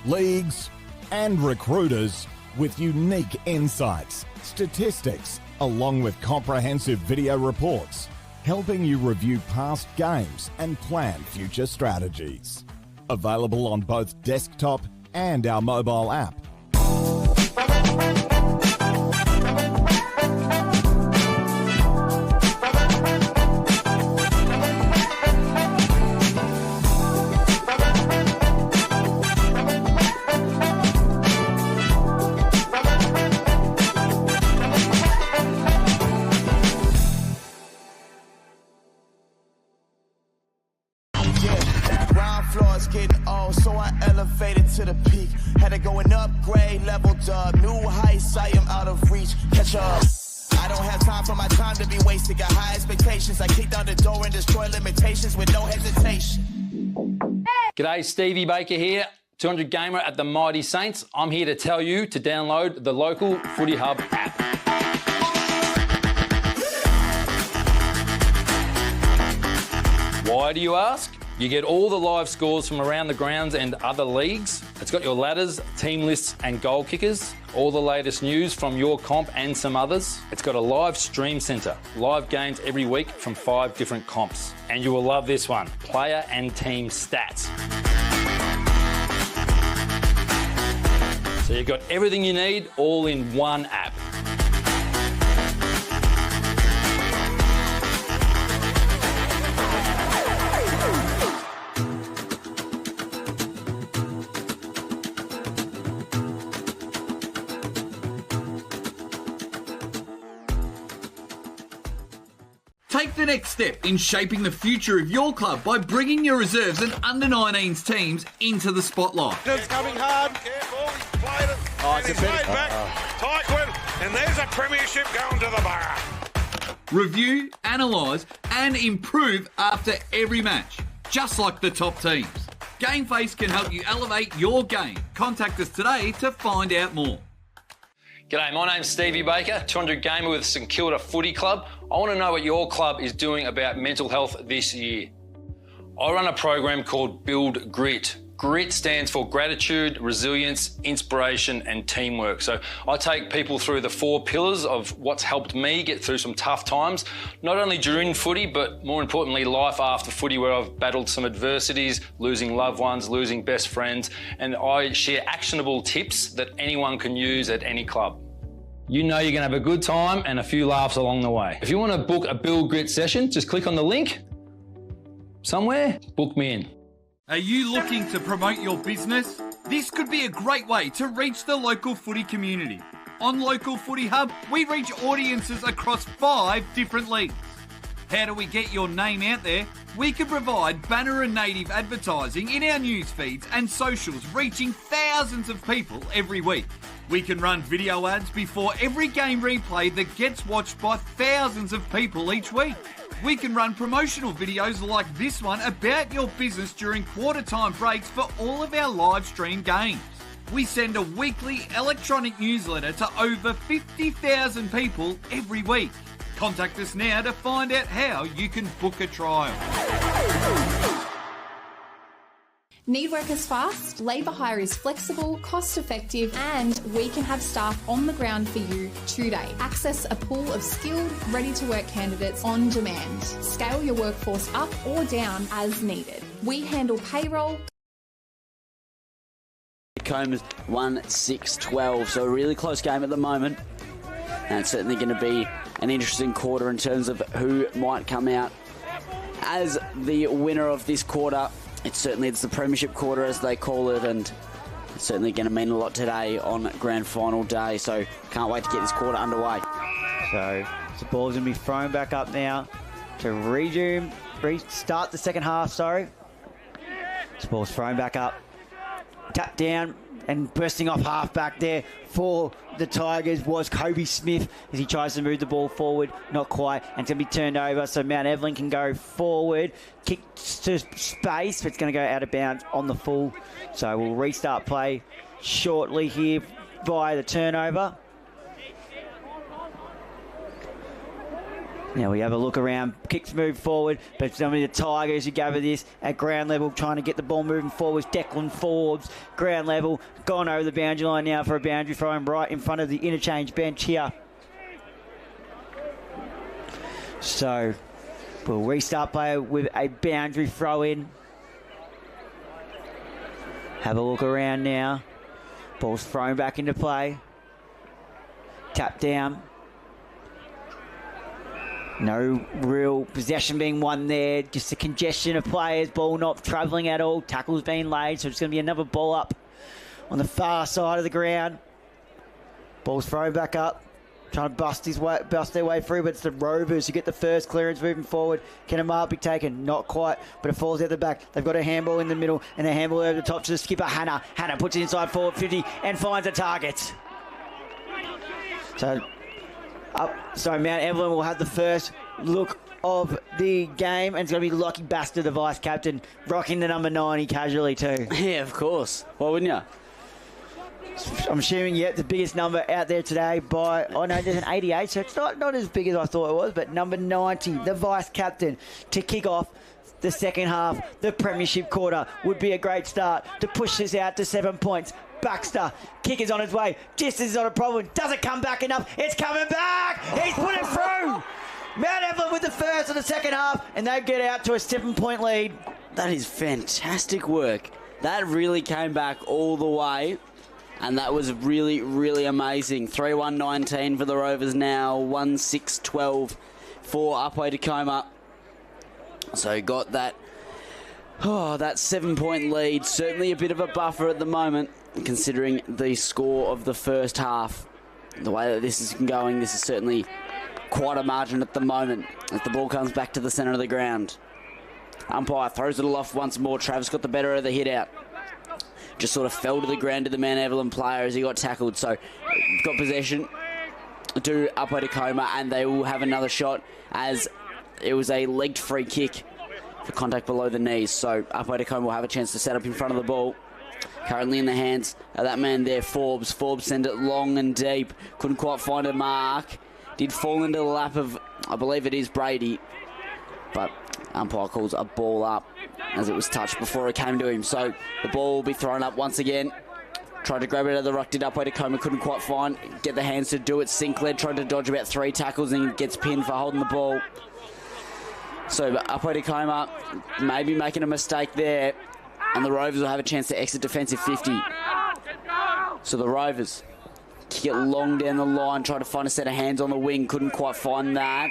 leagues, and recruiters with unique insights, statistics, along with comprehensive video reports, helping you review past games and plan future strategies. Available on both desktop and our mobile app. Getting old, so I elevated to the peak. Had to go an upgrade, leveled up, new heights, I am out of reach. Catch up. I don't have time for my time to be wasted. Got high expectations. I kick down the door and destroy limitations with no hesitation. G'day, Stevie Baker here, 200 Gamer at the Mighty Saints. I'm here to tell you to download the Local Footy Hub app. Why do you ask? You get all the live scores from around the grounds and other leagues. It's got your ladders, team lists and goal kickers, all the latest news from your comp and some others. It's got a live stream centre, live games every week from 5 different comps. And you will love this one, player and team stats. So you've got everything you need all in one app. Take the next step in shaping the future of your club by bringing your reserves and under-19s teams into the spotlight. It's coming hard. Careful, he's played it. and he's laid back. Tight win, and there's a premiership going to the bar. Review, analyse and improve after every match, just like the top teams. Gameface can help you elevate your game. Contact us today to find out more. G'day, my name's Stevie Baker, 200 gamer with St Kilda Footy Club. I want to know what your club is doing about mental health this year. I run a program called Build Grit. Grit stands for gratitude, resilience, inspiration and teamwork. So I take people through the 4 pillars of what's helped me get through some tough times, not only during footy, but more importantly, life after footy, where I've battled some adversities, losing loved ones, losing best friends, and I share actionable tips that anyone can use at any club. You know you're going to have a good time and a few laughs along the way. If you want to book a Build Grit session, just click on the link somewhere, book me in. Are you looking to promote your business? This could be a great way to reach the local footy community. On Local Footy Hub, we reach audiences across 5 different leagues. How do we get your name out there? We can provide banner and native advertising in our news feeds and socials, reaching thousands of people every week. We can run video ads before every game replay that gets watched by thousands of people each week. We can run promotional videos like this one about your business during quarter time breaks for all of our live stream games. We send a weekly electronic newsletter to over 50,000 people every week. Contact us now to find out how you can book a trial. Need workers fast? Labour hire is flexible, cost effective, and we can have staff on the ground for you today. Access a pool of skilled, ready to work candidates on demand. Scale your workforce up or down as needed. We handle payroll. Tecoma's 1-6-12, so a really close game at the moment. And it's certainly going to be an interesting quarter in terms of who might come out as the winner of this quarter. It's the premiership quarter, as they call it, and it's certainly going to mean a lot today on grand final day. So can't wait to get this quarter underway. So the ball's going to be thrown back up now to restart the second half, sorry. This ball's thrown back up. Tap down and bursting off half back there for the Tigers was Kobe Smith as he tries to move the ball forward. Not quite. And it's going to be turned over so Mount Evelyn can go forward. Kick to space, but it's going to go out of bounds on the full. So we'll restart play shortly here via the turnover. Now we have a look around, kicks move forward, but some of the Tigers who gather this at ground level, trying to get the ball moving forward. Declan Forbes, ground level, gone over the boundary line now for a boundary throw right in front of the interchange bench here. So we'll restart play with a boundary throw in. Have a look around now. Ball's thrown back into play. Tap down. No real possession being won there. Just a congestion of players. Ball not travelling at all. Tackles being laid. So it's going to be another ball up on the far side of the ground. Ball's thrown back up. Trying to bust their way through, but it's the Rovers who get the first clearance moving forward. Can a mark be taken? Not quite, but it falls out the back. They've got a handball in the middle and a handball over the top to the skipper, Hannah. Hannah puts it inside forward 50 and finds a target. So Mount Evelyn will have the first look of the game, and it's going to be Lockie Baxter, the vice captain, rocking the number 90 casually too. Yeah, of course. Why wouldn't you? I'm assuming, the biggest number out there today there's an 88, so it's not as big as I thought it was, but number 90, the vice captain, to kick off the second half, the premiership quarter, would be a great start to push this out to 7 points. Baxter, kick is on his way. Distance is not a problem. Doesn't come back enough. It's coming back. He's put it through. Mount Evelyn with the first of the second half, and they get out to a 7-point lead. That is fantastic work. That really came back all the way, and that was really, really amazing. 3-1-19 for the Rovers now. 1-6-12 for Upwey Tecoma. So got that 7-point lead. Certainly a bit of a buffer at the moment, considering the score of the first half. The way that this is going, this is certainly quite a margin at the moment as the ball comes back to the centre of the ground. Umpire throws it aloft once more. Travis got the better of the hit out. just sort of fell to the ground to the Mount Evelyn player as he got tackled. So got possession to Upwey Tecoma, and they will have another shot as it was a legged free kick for contact below the knees. So Upwey Tecoma will have a chance to set up in front of the ball. Currently in the hands of that man there, Forbes. Forbes sent it long and deep. Couldn't quite find a mark. Did fall into the lap of, I believe it is Brady. But umpire calls a ball up as it was touched before it came to him. So the ball will be thrown up once again. Tried to grab it out of the ruck, did Upwey Tecoma, couldn't quite get the hands to do it. Sinclair tried to dodge about 3 tackles and gets pinned for holding the ball. So Upwey Tecoma maybe making a mistake there, and the Rovers will have a chance to exit defensive 50. So the Rovers kick it long down the line, try to find a set of hands on the wing, couldn't quite find that.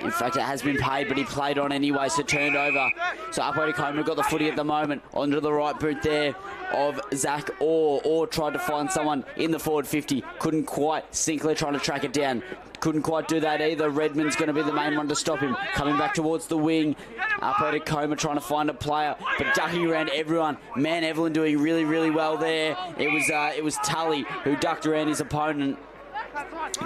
In fact, it has been paid, but he played on anyway, so turned over. So Upwey Tecoma got the footy at the moment, onto the right boot there of Zach Orr. Orr tried to find someone in the forward 50, couldn't quite. Sinclair trying to track it down, couldn't quite do that either. Redmond's going to be the main one to stop him. Coming back towards the wing, Upwey Tecoma trying to find a player, but ducking around everyone. Man, Evelyn doing really, really well there. It was Tully who ducked around his opponent.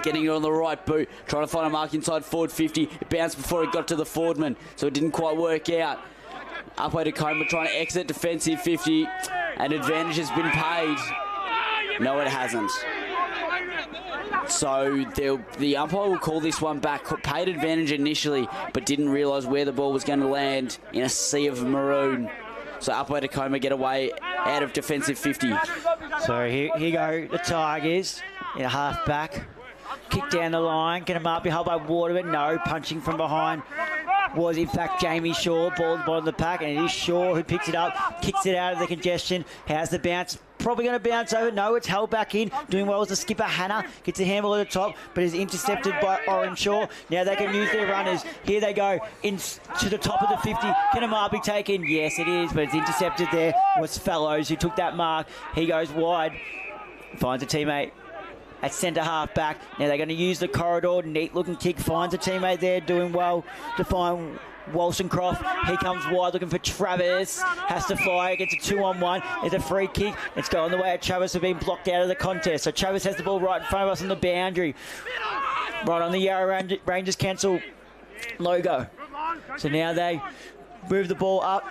Getting it on the right boot, trying to find a mark inside forward 50. It bounced before it got to the forwardman, so it didn't quite work out. Upwey Tecoma trying to exit defensive 50, and advantage has been paid. No, it hasn't. So the umpire will call this one back. Paid advantage initially, but didn't realise where the ball was going to land in a sea of maroon. So Upwey Tecoma get away out of defensive 50. So here go the Tigers in a half back. Kick down the line. Get him up. Be held by Waterman. No. Punching from behind was in fact Jamie Shaw. Ball at the bottom of the pack, and it is Shaw who picks it up. Kicks it out of the congestion. How's the bounce? Probably going to bounce over. No, it's held back in. Doing well as the skipper, Hannah. Gets a handle at the top, but is intercepted by Oren Shaw. Now they can use their runners. Here they go. In to the top of the 50. Can a mark be taken? Yes, it is, but it's intercepted there. Was Fellows who took that mark. He goes wide. Finds a teammate at centre half back. Now they're going to use the corridor. Neat looking kick. Finds a teammate there doing well to find Wollstonecroft. He comes wide looking for Travis. Has to fire. Gets a 2-on-1. It's a free kick. It's going the way of Travis, who have been blocked out of the contest. So Travis has the ball right in front of us on the boundary. Right on the Yarra Rangers cancel logo. So now they move the ball up.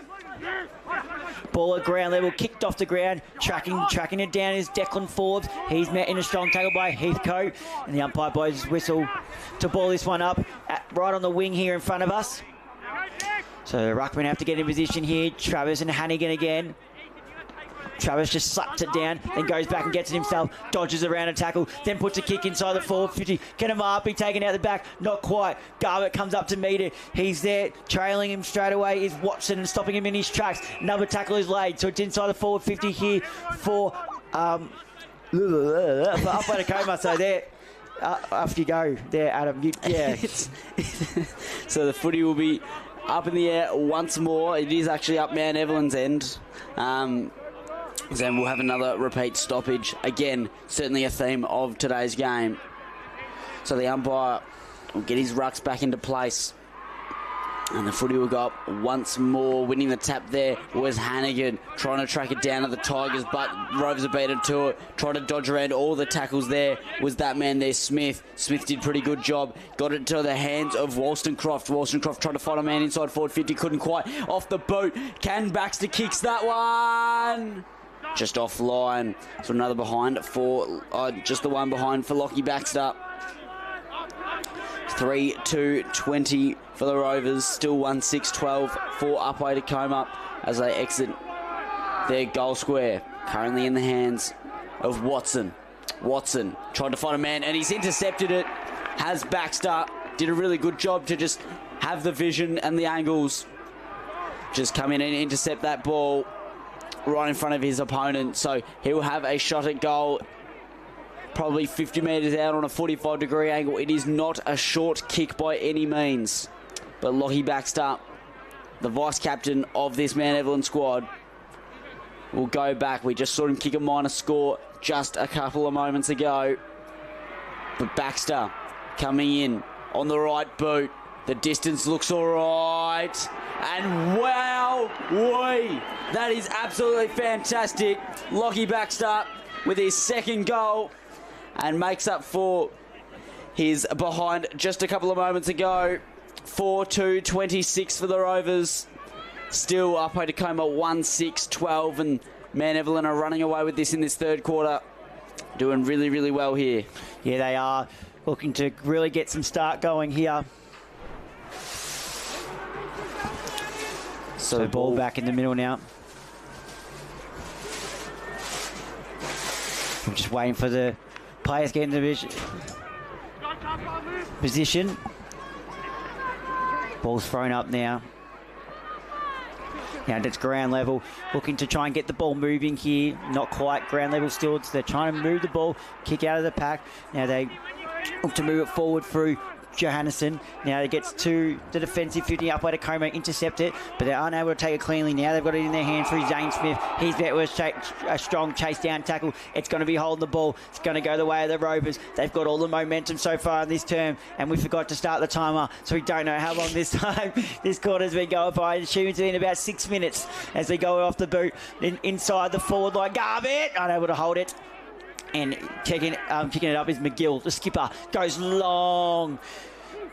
Ball at ground level, kicked off the ground, tracking it down is Declan Forbes. He's met in a strong tackle by Heathcote, and the umpire blows his whistle to ball this one up right on the wing here in front of us. So the ruckmen have to get in position here. Travis and Hannigan again. Travis just slaps it down, then goes back and gets it himself, dodges around a tackle, then puts a kick inside the forward 50. Can a mark be taken out the back? Not quite. Garbutt comes up to meet it. He's there. Trailing him straight away is Watson and stopping him in his tracks. Another tackle is laid, so it's inside the forward 50 here for Upwey Tecoma. So there, off you go there, Adam. Yeah. So the footy will be up in the air once more. It is actually up Mount Evelyn's end. Then we'll have another repeat stoppage. Again, certainly a theme of today's game. So the umpire will get his rucks back into place. And the footy will go up once more. Winning the tap there was Hannigan, trying to track it down at the Tigers, but Rovers are beaten to it. Trying to dodge around all the tackles there was that man there, Smith. Smith did a pretty good job. Got it to the hands of Wollstonecroft. Wollstonecroft tried to find a man inside forward 50. Couldn't quite. Off the boot. Can Baxter kicks that one? Just offline. So another behind for, just the one behind for Lockie Baxter. 3-2-20 for the Rovers. Still 1-6-12 for Upwey Tecoma as they exit their goal square. Currently in the hands of Watson. Watson tried to find a man and he's intercepted it. Has Baxter. Did a really good job to just have the vision and the angles. Just come in and intercept that ball right in front of his opponent. So he'll have a shot at goal, probably 50 metres out on a 45-degree angle. It is not a short kick by any means. But Lockie Baxter, the vice-captain of this Mount Evelyn squad, will go back. We just saw him kick a minor score just a couple of moments ago. But Baxter coming in on the right boot. The distance looks all right. And wow, Upwey. That is absolutely fantastic. Lockie Baxter with his second goal and makes up for his behind just a couple of moments ago. 4-2-26 for the Rovers. Still Upwey Tecoma 1-6-12, and Mount Evelyn are running away with this in this third quarter. Doing really, really well here. Yeah, they are looking to really get some start going here. So ball back in the middle now. I'm just waiting for the players to get in the position. Ball's thrown up now. Now it's ground level, looking to try and get the ball moving here. Not quite ground level still, so they're trying to move the ball, kick out of the pack. Now they look to move it forward through Johannesson. Now it gets to the defensive 50, Upwey Tecoma, intercept it, but they're unable to take it cleanly. Now they've got it in their hands through Zane Smith. He's met with a strong chase down tackle. It's going to be holding the ball. It's going to go the way of the Rovers. They've got all the momentum so far in this term, and we forgot to start the timer, so we don't know how long this time this quarter's been going for. I assume it's been about 6 minutes as they go off the boot inside the forward line. Garbett unable to hold it. And kicking it up is McGill. The skipper goes long.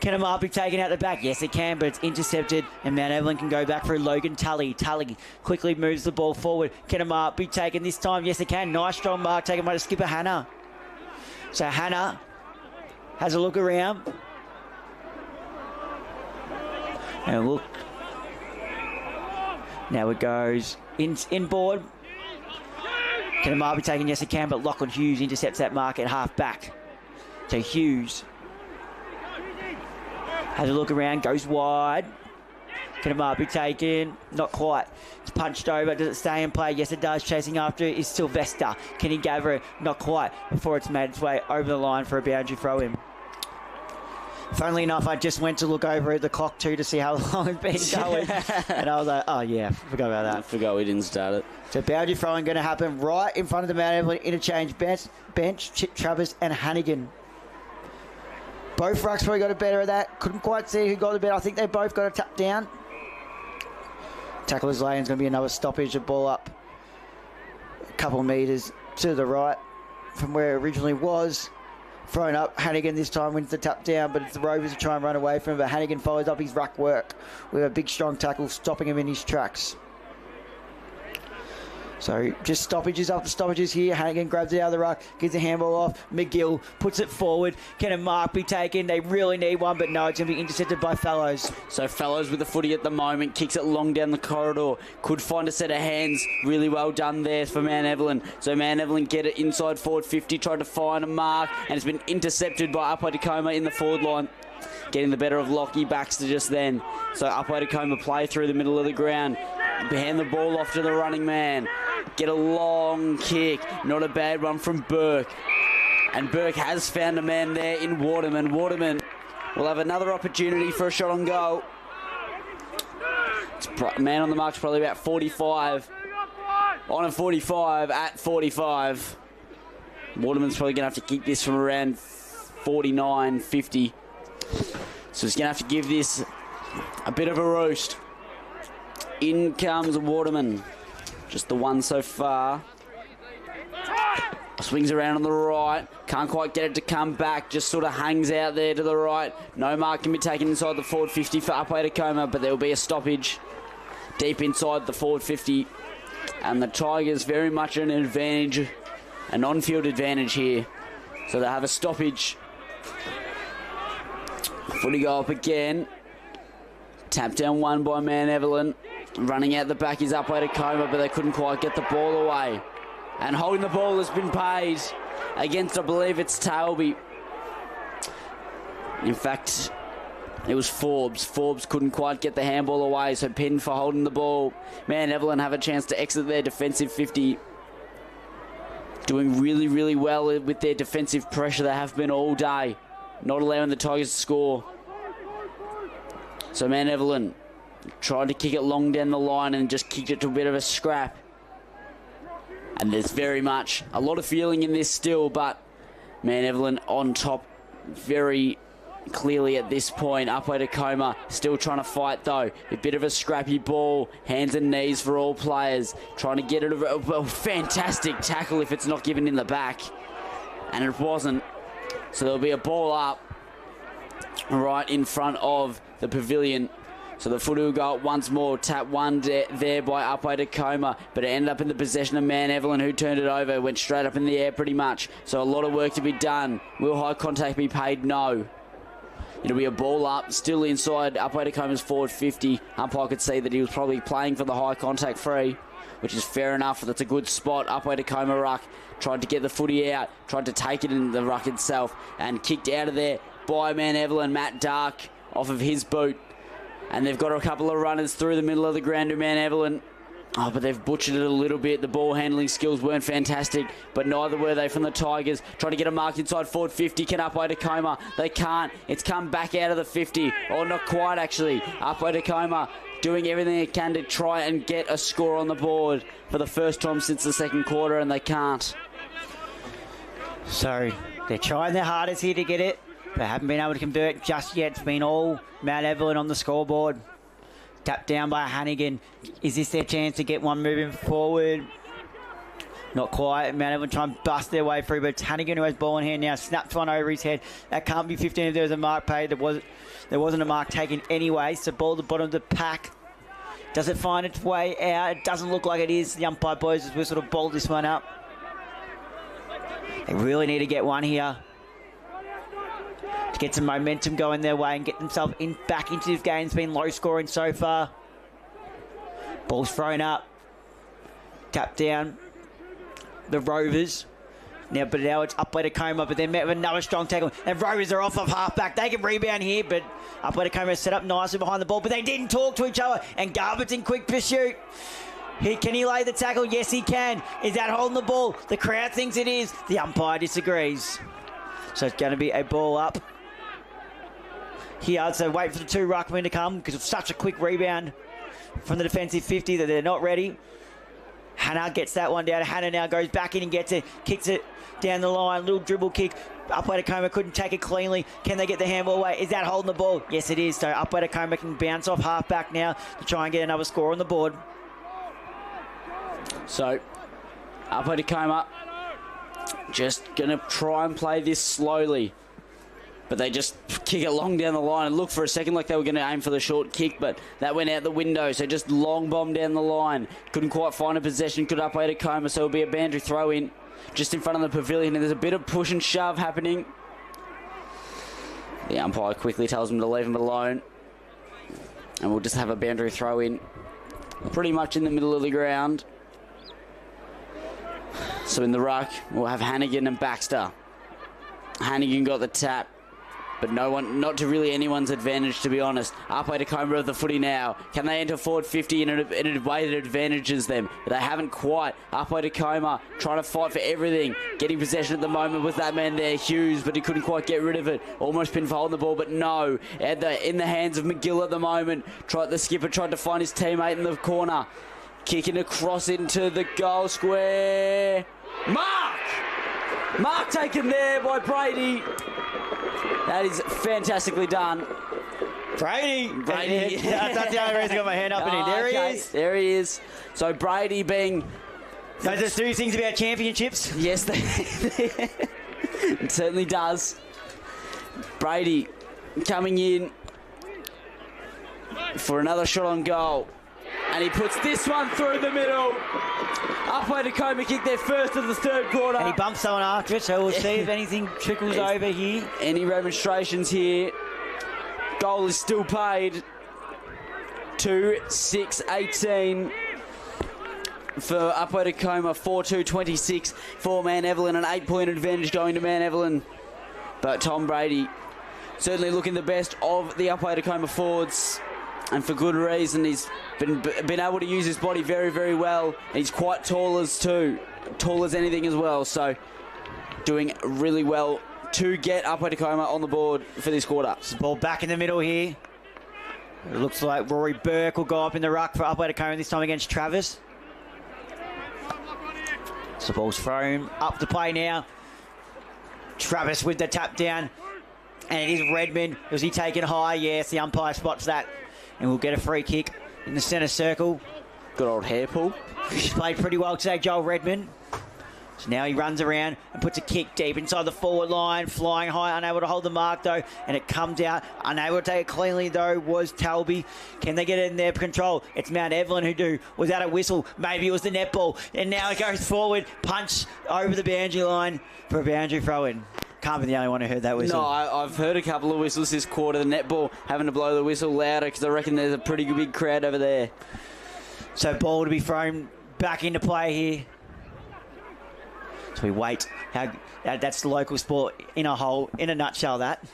Can Amar be taken out the back? Yes, it can, but it's intercepted, and Mount Evelyn can go back for Logan Tully. Tully quickly moves the ball forward. Can Amar be taken this time? Yes, it can. Nice strong mark taken by the skipper, Hannah. So Hannah has a look around. And look. Now it goes inboard. Can Amar be taken? Yes, it can, but Lachlan Hughes intercepts that mark at half back. So Hughes has a look around, goes wide. Can Amar be taken? Not quite. It's punched over. Does it stay in play? Yes, it does. Chasing after it is Sylvester. Can he gather it? Not quite. Before it's made its way over the line for a boundary throw-in. Funnily enough, I just went to look over at the clock too to see how long it's been going. And I was like, oh yeah, forgot about that. I forgot we didn't start it. So boundary throwing going to happen right in front of the Mount Evelyn interchange bench, Chip Travers and Hannigan. Both rucks probably got a better of that. Couldn't quite see who got the better. I think they both got a tap down. Tackler's lane's going to be another stoppage. The ball up a couple of metres to the right from where it originally was. Thrown up. Hannigan this time wins the tap down, but it's the Rovers who try and run away from him. But Hannigan follows up his ruck work with a big strong tackle, stopping him in his tracks. So just stoppages after stoppages here. Hannigan grabs it out of the ruck, gives the handball off. McGill puts it forward. Can a mark be taken? They really need one, but no, it's going to be intercepted by Fellows. So Fellows with the footy at the moment, kicks it long down the corridor. Could find a set of hands. Really well done there for Mount Evelyn. So Mount Evelyn get it inside forward 50, tried to find a mark, and it's been intercepted by Upwey Tecoma in the forward line. Getting the better of Lockie Baxter just then. So Upwey Tecoma play through the middle of the ground. Hand the ball off to the running man. Get a long kick. Not a bad one from Burke. And Burke has found a man there in Waterman. Waterman will have another opportunity for a shot on goal. Man on the mark's probably about 45. On a 45 at 45. Waterman's probably going to have to keep this from around 49, 50. So he's going to have to give this a bit of a roast. In comes Waterman. Just the one so far. Swings around on the right. Can't quite get it to come back. Just sort of hangs out there to the right. No mark can be taken inside the forward 50 for Upwey Tecoma, but there will be a stoppage deep inside the forward 50. And the Tigers very much an advantage, an on-field advantage here. So they have a stoppage. Footy go up again. Tap down one by Mount Evelyn. Running out the back is Upwey Tecoma, but they couldn't quite get the ball away. And holding the ball has been paid against, I believe it's Tailby. In fact, it was Forbes. Forbes couldn't quite get the handball away, so pinned for holding the ball. Mount Evelyn have a chance to exit their defensive 50. Doing really, really well with their defensive pressure. They have been all day. Not allowing the Tigers to score. So Mount Evelyn tried to kick it long down the line and just kicked it to a bit of a scrap. And there's very much a lot of feeling in this still, but Mount Evelyn on top very clearly at this point. Upwey Tecoma still trying to fight though. A bit of a scrappy ball. Hands and knees for all players. Trying to get it a fantastic tackle if it's not given in the back. And it wasn't. So there'll be a ball up right in front of the pavilion. So the footy will go up once more. Tap one there by Upwey Tecoma, but it ended up in the possession of man Evelyn, who turned it over. Went straight up in the air pretty much. So a lot of work to be done. Will high contact be paid? No. It'll be a ball up, still inside Upwey Tecoma's forward 50. Umpire could see that he was probably playing for the high contact free, which is fair enough. That's a good spot. Upwey Tecoma ruck tried to get the footy out, tried to take it in the ruck itself, and kicked out of there by man Evelyn, Matt Dark, off of his boot. And they've got a couple of runners through the middle of the ground to man Evelyn. Oh, but they've butchered it a little bit. The ball handling skills weren't fantastic, but neither were they from the Tigers. Trying to get a mark inside forward 50. Can Upwey Tecoma? They can't. It's come back out of the 50. Or not quite, actually. Upwey Tecoma doing everything they can to try and get a score on the board for the first time since the second quarter, and they can't. So they're trying their hardest here to get it. They haven't been able to convert it just yet. It's been all Mount Evelyn on the scoreboard. Tapped down by Hannigan. Is this their chance to get one moving forward? Not quite. Mount Evelyn trying to bust their way through, but it's Hannigan who has ball in hand now. Snaps one over his head. That can't be 15 if there was a mark paid. There wasn't a mark taken anyway. So ball at the bottom of the pack. Does it find its way out? It doesn't look like it is. The umpire blows as we sort of balled this one up. They really need to get one here to get some momentum going their way and get themselves back into this game. It's been low scoring so far. Ball's thrown up. Tap down. The Rovers. Now it's Upwey Tecoma, but they're met with another strong tackle. And Rovers are off half-back. They can rebound here, but Upwey Tecoma set up nicely behind the ball, but they didn't talk to each other. And Garbutt's in quick pursuit. Can he lay the tackle? Yes, he can. Is that holding the ball? The crowd thinks it is. The umpire disagrees. So it's going to be a ball up here. So wait for the two ruckmen to come because it's such a quick rebound from the defensive 50 that they're not ready. Hannah gets that one down. Hannah now goes back in and gets it, kicks it down the line. Little dribble kick. Upwey Tecoma couldn't take it cleanly. Can they get the handball away? Is that holding the ball? Yes, it is. So Upwey Tecoma can bounce off half-back now to try and get another score on the board. So Upwey Tecoma just going to try and play this slowly. But they just kick it long down the line and look for a second like they were going to aim for the short kick, but that went out the window. So just long bomb down the line. Couldn't quite find a possession. Could Upwey Tecoma, so it'll be a boundary throw in just in front of the pavilion. And there's a bit of push and shove happening. The umpire quickly tells them to leave him alone. And we'll just have a boundary throw in pretty much in the middle of the ground. So in the ruck, we'll have Hannigan and Baxter. Hannigan got the tap, but not to really anyone's advantage, to be honest. Upwey Tecoma of the footy now. Can they enter forward 50 in a way that advantages them? But they haven't quite. Upwey Tecoma trying to fight for everything. Getting possession at the moment with that man there, Hughes, but he couldn't quite get rid of it. Almost pinfalled the ball, but no. In the hands of McGill at the moment. The skipper tried to find his teammate in the corner. Kicking across into the goal square. Mark taken there by Brady. That is fantastically done. Brady. That's the only reason I got my hand up. There he is. So Brady being... Does this do things about championships? Yes, it certainly does. Brady coming in for another shot on goal. And he puts this one through the middle. Upwey Tecoma kick their first of the third quarter. And he bumps someone after it, so we'll see if anything trickles over here. Any remonstrations here. Goal is still paid. 2-6-18 for Upwey Tecoma. 4-2-26 for Man Evelyn. An 8-point advantage going to Man Evelyn. But Tom Brady certainly looking the best of the Upwey Tecoma forwards. And for good reason. He's been able to use his body very, very well. And he's quite tall as anything as well. So doing really well to get Upwey Tecoma on the board for this quarter. Ball back in the middle here. It looks like Rory Burke will go up in the ruck for Upwey Tecoma this time against Travis. So ball's thrown up the play now. Travis with the tap down. And it is Redmond. Was he taken high? Yes, the umpire spots that. And we'll get a free kick in the centre circle. Good old hair pull. He's played pretty well today, Joel Redmond. So now he runs around and puts a kick deep inside the forward line, flying high, unable to hold the mark though, and it comes out. Unable to take it cleanly though was Talby. Can they get it in their control? It's Mount Evelyn who do. Was that a whistle? Maybe it was the netball. And now it goes forward, punch over the boundary line for a boundary throw-in. Can't be the only one who heard that whistle. No, I've heard a couple of whistles this quarter. The netball having to blow the whistle louder because I reckon there's a pretty big crowd over there. So ball to be thrown back into play here. So we wait. That's the local sport in a nutshell. That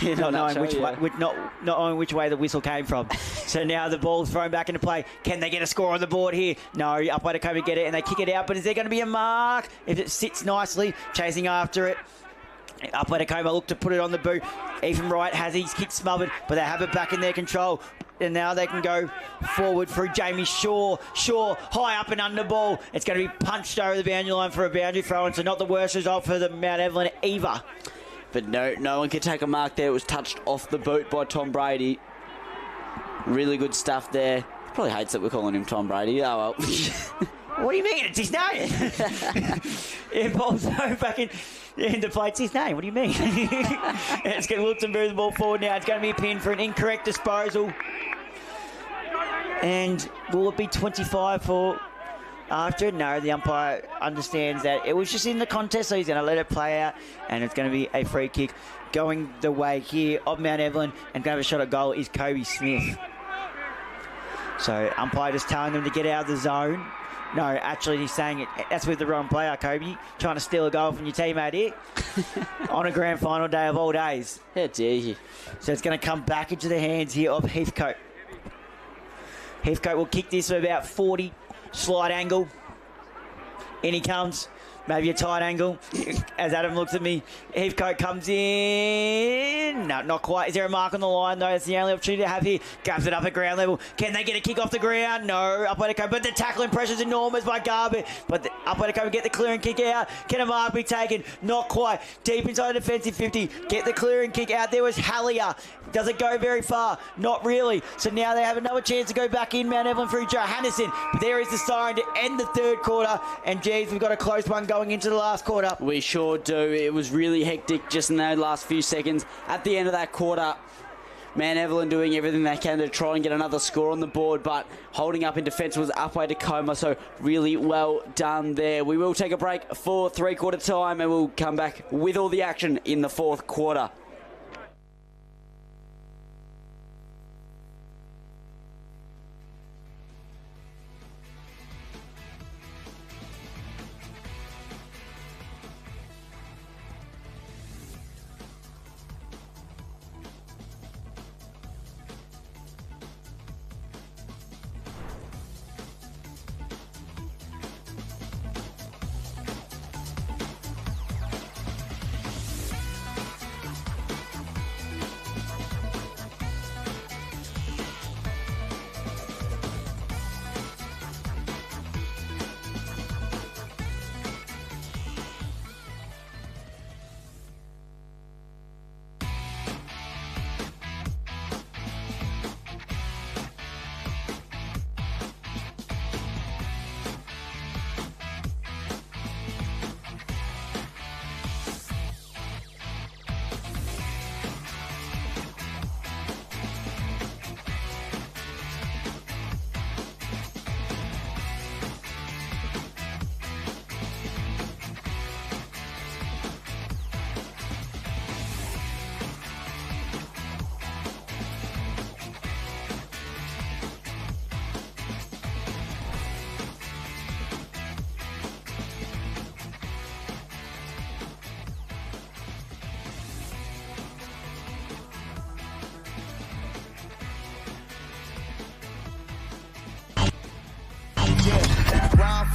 not knowing which way the whistle came from. So now the ball's thrown back into play. Can they get a score on the board here? No, Upwey Tecoma get it and they kick it out. But is there going to be a mark? If it sits nicely, chasing after it. Upwey Tecoma look to put it on the boot. Ethan Wright has his kick smothered, but they have it back in their control. And now they can go forward through Jamie Shaw. Shaw, high up and under ball. It's going to be punched over the boundary line for a boundary throw-in, so not the worst result for the Mount Evelyn either. But no one could take a mark there. It was touched off the boot by Tom Brady. Really good stuff there. He probably hates that we're calling him Tom Brady. Oh, well. What do you mean? It's his name. Yeah, ball's thrown back into play. It's his name. What do you mean? It's going to look to move the ball forward now. It's going to be a pin for an incorrect disposal. And will it be 25 for after? No, the umpire understands that it was just in the contest, so he's going to let it play out. And it's going to be a free kick going the way here of Mount Evelyn. And going to have a shot at goal is Kobe Smith. So umpire just telling them to get out of the zone. No, actually he's saying it. That's with the wrong player, Kobe. Trying to steal a goal from your teammate here. On a grand final day of all days. How dare you. So it's going to come back into the hands here of Heathcote. Heathcote will kick this at about 40. Slight angle. In he comes. Maybe a tight angle. As Adam looks at me, Heathcote comes in. No, not quite. Is there a mark on the line, though? That's the only opportunity to have here. Grabs it up at ground level. Can they get a kick off the ground? No. Upwey Tecoma. But the tackling pressure's enormous by Garbutt. But Upwey Tecoma get the clearing kick out. Can a mark be taken? Not quite. Deep inside the defensive 50. Get the clearing kick out. There was Hallier. Does it go very far? Not really. So now they have another chance to go back in Mount Evelyn through Johannesson. But there is the siren to end the third quarter. And geez, we've got a close one going into the last quarter. We sure do. It was really hectic just in those last few seconds. At the end of that quarter, Mount Evelyn doing everything they can to try and get another score on the board, but holding up in defence was Upwey Tecoma, so really well done there. We will take a break for three-quarter time and we'll come back with all the action in the fourth quarter.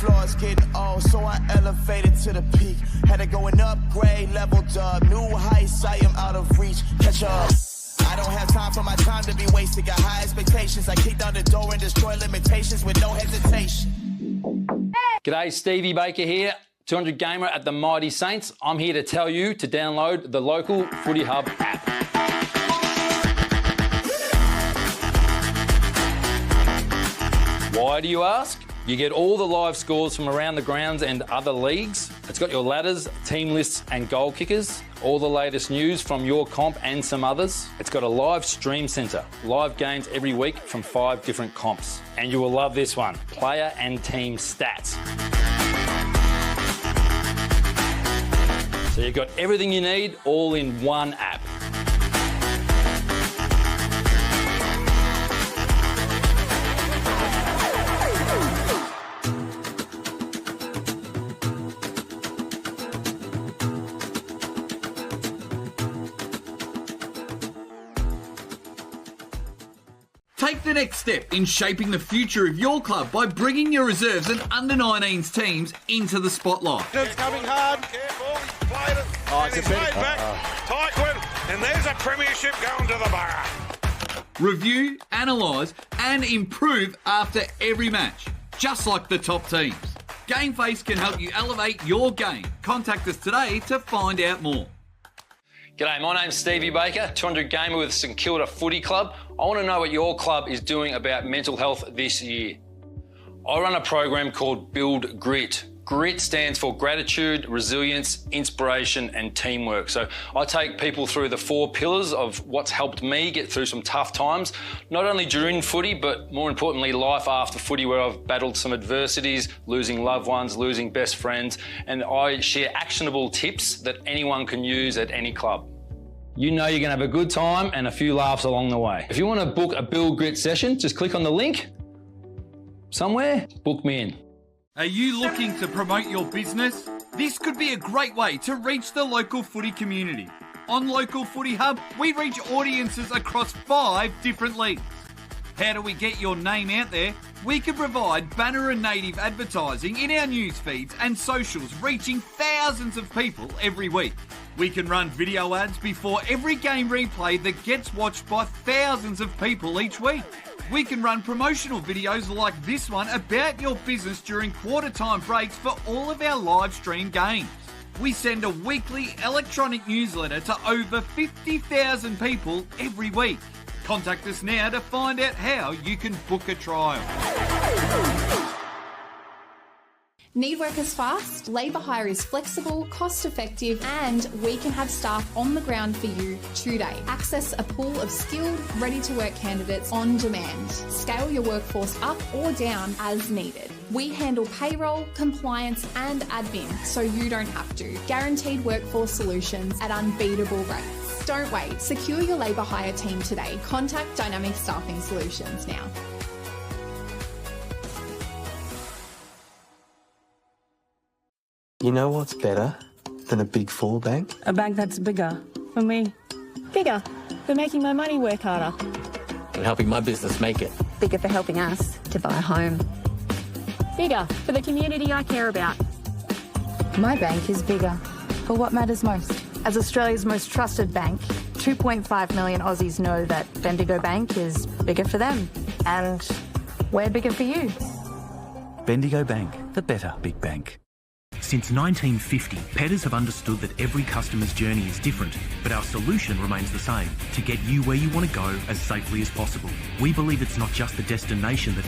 Floors getting old, so I elevated to the peak. Had to go an upgrade, leveled up, new heights, I am out of reach. Catch up. I don't have time for my time to be wasted. Got high expectations. I kick down the door and destroy limitations with no hesitation. G'day, Stevie Baker here, 200 Gamer at the Mighty Saints. I'm here to tell you to download the local Footy Hub app. Why do you ask? You get all the live scores from around the grounds and other leagues. It's got your ladders, team lists and goal kickers. All the latest news from your comp and some others. It's got a live stream centre. Live games every week from 5 different comps. And you will love this one. Player and team stats. So you've got everything you need all in one app. Take the next step in shaping the future of your club by bringing your reserves and under-19s teams into the spotlight. It's coming hard. Careful, he's played it. And he's laid back. Tight one. And there's a premiership going to the bar. Review, analyse and improve after every match, just like the top teams. GameFace can help you elevate your game. Contact us today to find out more. G'day, my name's Stevie Baker, 200 gamer with St Kilda Footy Club. I want to know what your club is doing about mental health this year. I run a program called Build Grit. Grit stands for gratitude, resilience, inspiration and teamwork. So I take people through the 4 pillars of what's helped me get through some tough times, not only during footy, but more importantly, life after footy, where I've battled some adversities, losing loved ones, losing best friends, and I share actionable tips that anyone can use at any club. You know you're going to have a good time and a few laughs along the way. If you want to book a Build Grit session, just click on the link somewhere, book me in. Are you looking to promote your business? This could be a great way to reach the local footy community. On Local Footy Hub, we reach audiences across 5 different leagues. How do we get your name out there? We can provide banner and native advertising in our news feeds and socials, reaching thousands of people every week. We can run video ads before every game replay that gets watched by thousands of people each week. We can run promotional videos like this one about your business during quarter time breaks for all of our live stream games. We send a weekly electronic newsletter to over 50,000 people every week. Contact us now to find out how you can book a trial. Need workers fast? Labour hire is flexible, cost effective, and we can have staff on the ground for you today. Access a pool of skilled, ready to work candidates on demand. Scale your workforce up or down as needed. We handle payroll, compliance, and admin so you don't have to. Guaranteed workforce solutions at unbeatable rates. Don't wait. Secure your labour hire team today. Contact Dynamic Staffing Solutions now. You know what's better than a Big 4 bank? A bank that's bigger for me. Bigger for making my money work harder. And helping my business make it. Bigger for helping us to buy a home. Bigger for the community I care about. My bank is bigger for what matters most. As Australia's most trusted bank, 2.5 million Aussies know that Bendigo Bank is bigger for them. And we're bigger for you. Bendigo Bank, the better big bank. Since 1950, Petters have understood that every customer's journey is different, but our solution remains the same, to get you where you want to go as safely as possible. We believe it's not just the destination that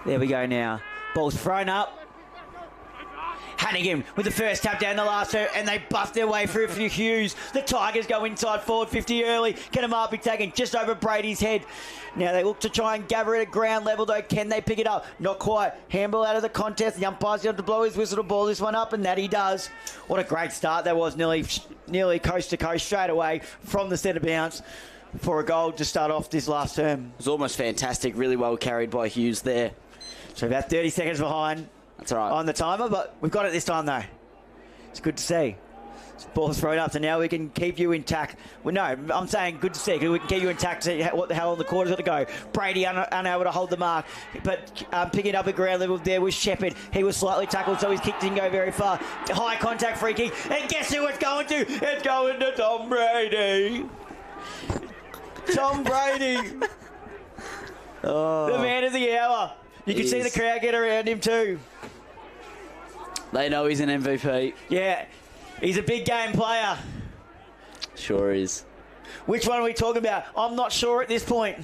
There we go now. Ball's thrown up. Hannigan with the first tap down the last two, and they buff their way through a few Hughes. The Tigers go inside forward 50 early. Kenamar be taken just over Brady's head. Now they look to try and gather it at ground level, though. Can they pick it up? Not quite. Handball out of the contest. The umpire's going to blow his whistle to ball this one up, and that he does. What a great start that was. Nearly coast to coast straight away from the centre bounce for a goal to start off this last term. It was almost fantastic. Really well carried by Hughes there. So about 30 seconds behind. That's all right. On the timer, but we've got it this time, though. It's good to see. Ball's thrown up, so now we can keep you intact. Well, no, I'm saying good to see, because we can keep you intact to what the hell on the quarter's got to go. Brady unable to hold the mark, but picking up at ground level there was Shepherd. He was slightly tackled, so his kick didn't go very far. High contact free kick, and guess who it's going to? It's going to Tom Brady. Tom Brady. The man of the hour. You can see the crowd get around him too. They know he's an MVP. Yeah, he's a big game player. Sure is. Which one are we talking about? I'm not sure at this point.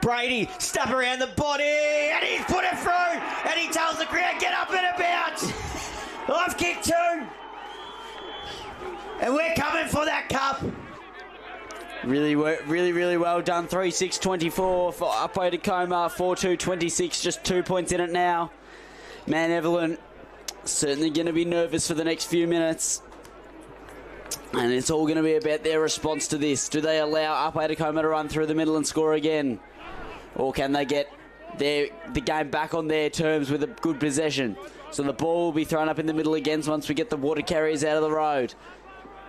Brady, step around the body, and he's put it through, and he tells the crowd, get up and about. I've kicked two. And we're coming for that cup. Really well done. 3-6-24 for Upwey Tecoma. 4-2-26, just 2 points in it now. Man, Evelyn certainly going to be nervous for the next few minutes. And it's all going to be about their response to this. Do they allow Upwey Tecoma to run through the middle and score again? Or can they get the game back on their terms with a good possession? So the ball will be thrown up in the middle again once we get the water carriers out of the road.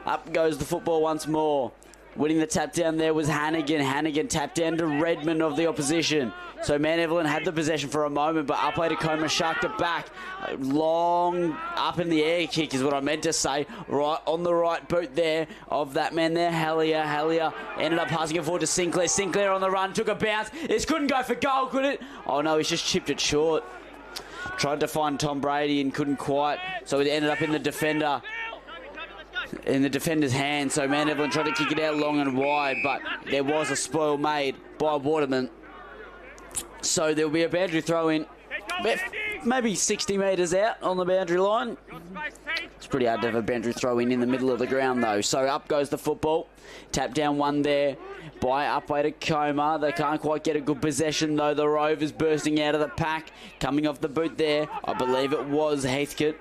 Up goes the football once more. Winning the tap down there was Hannigan. Hannigan tapped down to Redmond of the opposition. So Man Evelyn had the possession for a moment, but Upwey Tecoma sharked it back. Long up in the air kick is what I meant to say. Right on the right boot there of that man there, Hallier. Hallier ended up passing it forward to Sinclair. Sinclair on the run, took a bounce. This couldn't go for goal, could it? Oh no, he's just chipped it short. Tried to find Tom Brady and couldn't quite. So it ended up in the defender. In the defender's hand, so Man Evelyn tried to kick it out long and wide, but there was a spoil made by Waterman. So there'll be a boundary throw in, maybe 60 metres out on the boundary line. It's pretty hard to have a boundary throw in the middle of the ground though. So up goes the football. Tap down one there by Upwey Tecoma. They can't quite get a good possession though. The Rovers bursting out of the pack. Coming off the boot there, I believe it was Heathcote.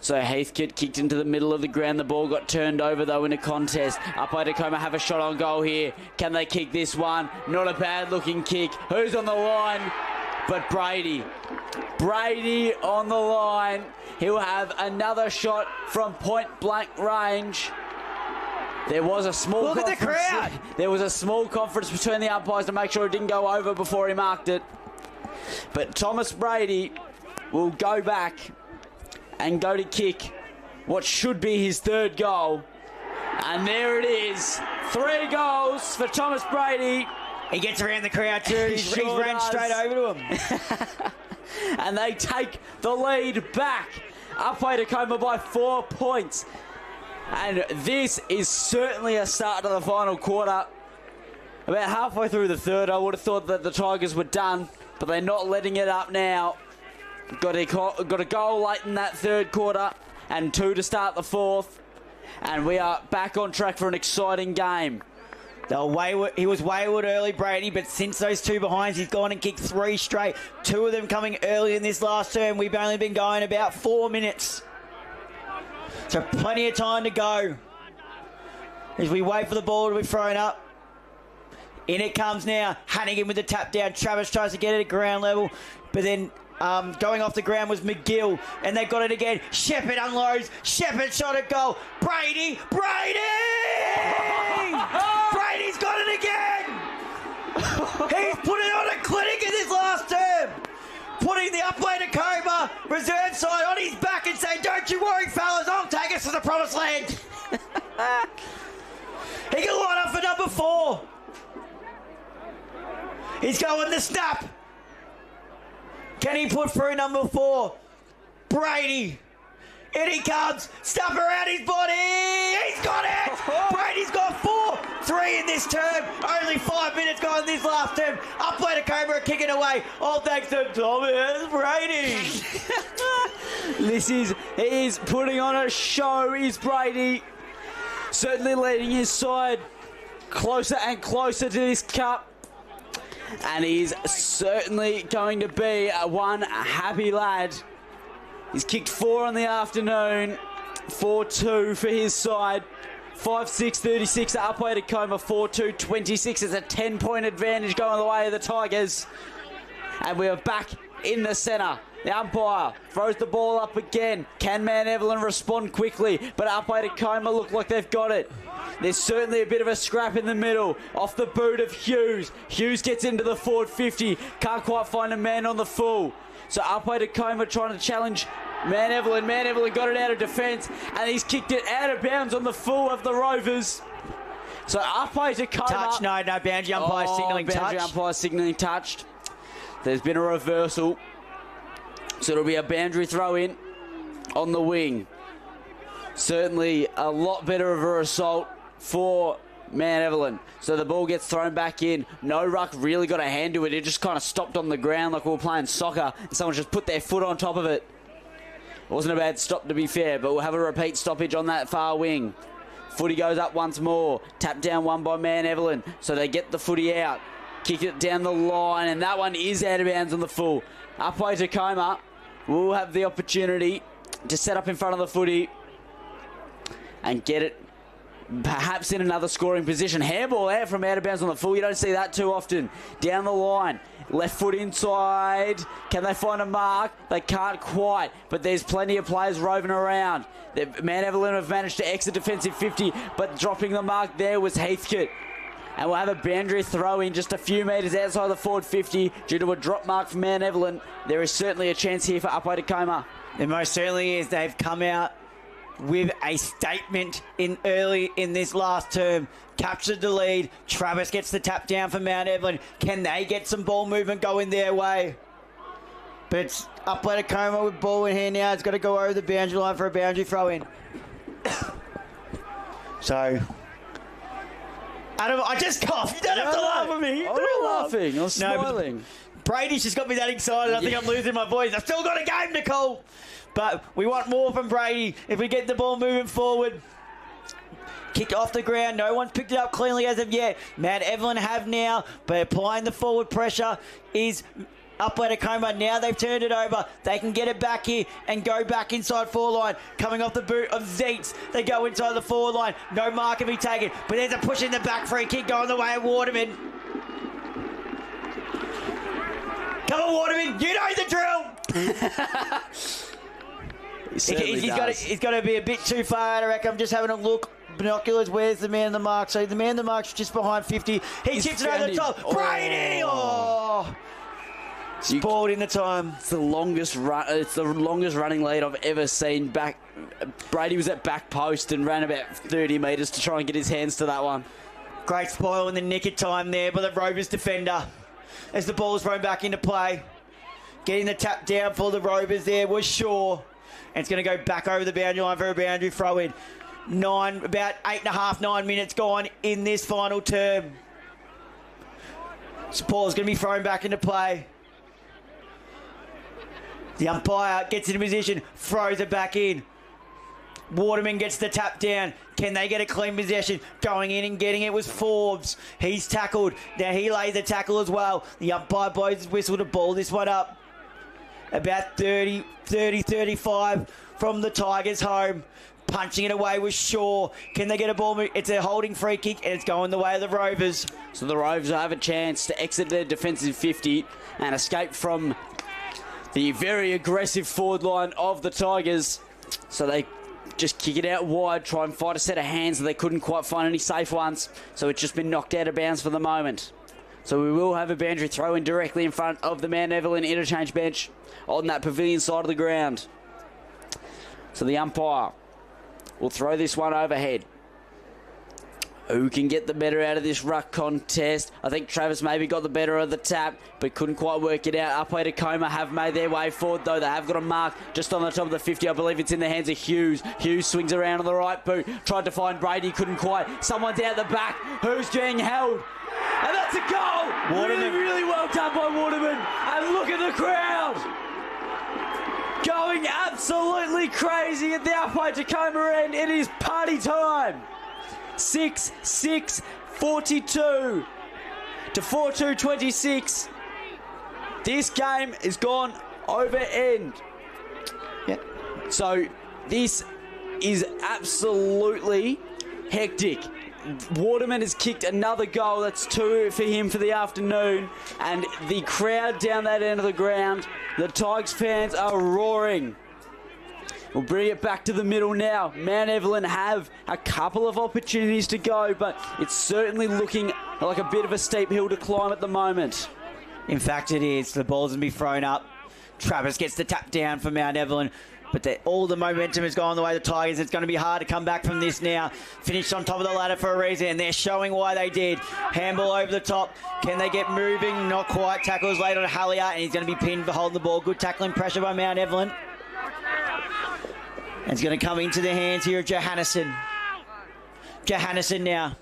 So Heathcote kicked into the middle of the ground. The ball got turned over, though, in a contest. Upwey Tecoma have a shot on goal here. Can they kick this one? Not a bad-looking kick. Who's on the line? But Brady. Brady on the line. He'll have another shot from point-blank range. There was a small Look at the crowd. There was a small conference between the umpires to make sure it didn't go over before he marked it. But Thomas Brady will go back and go to kick what should be his third goal. And there it is. 3 goals for Thomas Brady. He gets around the crowd too. He's ran straight over to him. And they take the lead back. Upwey Tecoma by 4 points. And this is certainly a start to the final quarter. About halfway through the third, I would have thought that the Tigers were done, but they're not letting it up now. Got a goal late in that third quarter and 2 to start the fourth. And we are back on track for an exciting game. He was wayward early, Brady, but since those 2 behinds, he's gone and kicked 3 straight. 2 of them coming early in this last term. We've only been going about 4 minutes. So plenty of time to go as we wait for the ball to be thrown up. In it comes now. Hannigan with the tap down. Travis tries to get it at ground level, but then going off the ground was McGill, and they got it again. Shepherd unloads. Shepherd shot at goal. Brady! Brady's got it again! He's put it on a clinic in this last term, putting the Upwey Tecoma reserve side on his back and saying, don't you worry, fellas, I'll take us to the promised land. He can line up for number 4. He's going the snap. Can he put through number 4? Brady. In he comes. Stuff around his body. He's got it. Brady's got 4-3 in this term. Only 5 minutes gone in this last term. Upwey Tecoma are kicking away. All thanks to Thomas Brady. He is putting on a show, is Brady. Certainly leading his side closer and closer to this cup. And he's certainly going to be one happy lad. He's kicked 4 on the afternoon. 4-2 for his side. 5-6-36 Upwey Tecoma. 4-2-26. It's a 10-point advantage going the way of the Tigers. And we are back in the centre. The umpire throws the ball up again. Can Mount Evelyn respond quickly? But Upwey Tecoma look like they've got it. There's certainly a bit of a scrap in the middle. Off the boot of Hughes. Hughes gets into the forward 50. Can't quite find a man on the full. So Upwey Tecoma trying to challenge Mount Evelyn. Mount Evelyn got it out of defence. And he's kicked it out of bounds on the full of the Rovers. So Upwey Tecoma... Touch, no, boundary umpire signalling touch. Boundary umpire signalling touched. There's been a reversal. So it'll be a boundary throw in on the wing. Certainly a lot better of a assault for Mount Evelyn. So the ball gets thrown back in. No ruck really got a hand to it. It just kind of stopped on the ground like we were playing soccer. And someone just put their foot on top of it. It wasn't a bad stop to be fair, but we'll have a repeat stoppage on that far wing. Footy goes up once more. Tap down one by Mount Evelyn. So they get the footy out. Kick it down the line, and that one is out of bounds on the full. Upwey Tecoma will have the opportunity to set up in front of the footy and get it perhaps in another scoring position. Handball out from out of bounds on the full. You don't see that too often. Down the line. Left foot inside. Can they find a mark? They can't quite, but there's plenty of players roving around. Mount Evelyn have managed to exit defensive 50, but dropping the mark there was Heathcote. And we'll have a boundary throw in just a few metres outside the forward 50 due to a drop mark from Mount Evelyn. There is certainly a chance here for Upwey Tecoma. There most certainly is. They've come out with a statement early in this last term. Captured the lead. Travis gets the tap down for Mount Evelyn. Can they get some ball movement going their way? But it's Upwey Tecoma with ball in hand now. It's got to go over the boundary line for a boundary throw in. So... Adam, I just coughed. You don't have to laugh at me. I'm not laughing. I'm smiling. No, Brady's just got me that excited. I think I'm losing my voice. I've still got a game to call. But we want more from Brady if we get the ball moving forward. Kick off the ground. No one's picked it up cleanly as of yet. Mount Evelyn have now, but applying the forward pressure is Upwey Tecoma. Now they've turned it over. They can get it back here and go back inside forward line. Coming off the boot of Zeitz. They go inside the forward line. No mark can be taken. But there's a push in the back. Free kick going the way of Waterman. Come on, Waterman. You know the drill. He's got to be a bit too far, I reckon. I'm just having a look. Binoculars, where's the man in the mark? So the man in the mark's just behind 50. He tips it over the top. Brady! Oh! Spoiled in the time. It's the longest run. It's the longest running lead I've ever seen. Back, Brady was at back post and ran about 30 metres to try and get his hands to that one. Great spoil in the nick of time there by the Rovers defender. As the ball is thrown back into play. Getting the tap down for the Rovers there was Shaw. And it's going to go back over the boundary line for a boundary throw in. About 8.5, 9 minutes gone in this final term. So Paul's going to be thrown back into play. The umpire gets into position, throws it back in. Waterman gets the tap down. Can they get a clean possession? Going in and getting it was Forbes. He's tackled. Now he lays the tackle as well. The umpire blows his whistle to ball this one up. About 35 from the Tigers home. Punching it away with Shaw. Can they get a ball move? It's a holding free kick and it's going the way of the Rovers. So the Rovers have a chance to exit their defensive 50 and escape from the very aggressive forward line of the Tigers. So they just kick it out wide, try and fight a set of hands that they couldn't quite find any safe ones. So it's just been knocked out of bounds for the moment. So we will have a boundary throw in directly in front of the Mount Evelyn interchange bench on that pavilion side of the ground. So the umpire will throw this one overhead. Who can get the better out of this ruck contest? I think Travis maybe got the better of the tap, but couldn't quite work it out. Upwey Tecoma have made their way forward, though. They have got a mark just on the top of the 50. I believe it's in the hands of Hughes. Hughes swings around on the right boot. Tried to find Brady, couldn't quite. Someone's out the back. Who's being held? And that's a goal! Waterman. Really well done by Waterman. And look at the crowd! Going absolutely crazy at the Upwey Tecoma end. It is party time. 6-6, 42 to 4-2, 26. This game is gone over end. Yeah. So this is absolutely hectic. Waterman has kicked another goal. That's 2 for him for the afternoon. And the crowd down that end of the ground, the Tigers fans are roaring. We'll bring it back to the middle now. Mount Evelyn have a couple of opportunities to go, but it's certainly looking like a bit of a steep hill to climb at the moment. In fact, it is. The ball's going to be thrown up. Travis gets the tap down for Mount Evelyn, but all the momentum is going the way of the Tigers. It's going to be hard to come back from this now. Finished on top of the ladder for a reason, and they're showing why they did. Handball over the top. Can they get moving? Not quite. Tackles late on Hallier, and he's going to be pinned for holding the ball. Good tackling pressure by Mount Evelyn. And it's going to come into the hands here of Johannesson. Johannesson now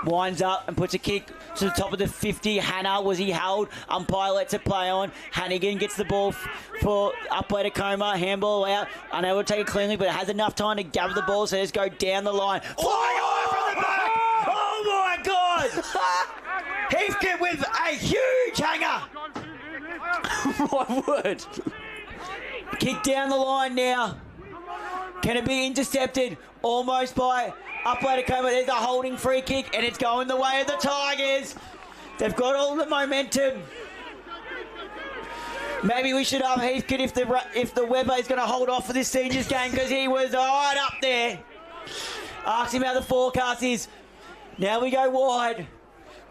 winds up and puts a kick to the top of the 50. Hannah, was he held? Umpire lets it play on. Hannigan gets the ball for Upwey Tecoma. Handball out. Unable to take it cleanly, but it has enough time to gather the ball, so let's go down the line. Flying away from the back! Oh my God! Heathcote with a huge hanger! My word. Kick down the line now. Can it be intercepted? Almost by Upwey Tecoma. There's a holding free kick, and it's going the way of the Tigers. They've got all the momentum. Maybe we should up Heathcote if the Webber is going to hold off for this seniors game, because he was right up there. Ask him how the forecast is. Now we go wide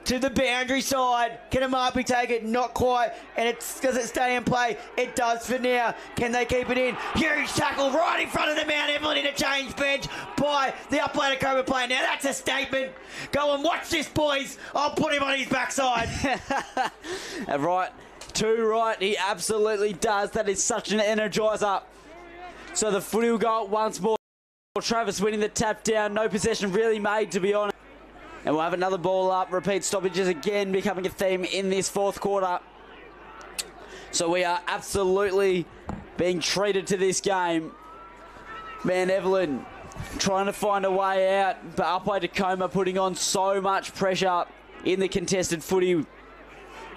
to the boundary side. Can a mark be taken? Not quite. And does it stay in play? It does for now. Can they keep it in? Huge tackle right in front of the Mount Evelyn interchange bench by the Upwey Tecoma player. Now that's a statement. Go and watch this, boys. I'll put him on his backside. Right. Too right. He absolutely does. That is such an energiser. So the footy will go up once more. Travis winning the tap down. No possession really made, to be honest. And we'll have another ball up. Repeat stoppages again becoming a theme in this fourth quarter. So we are absolutely being treated to this game. Mount Evelyn trying to find a way out, but Upwey Tecoma putting on so much pressure in the contested footy.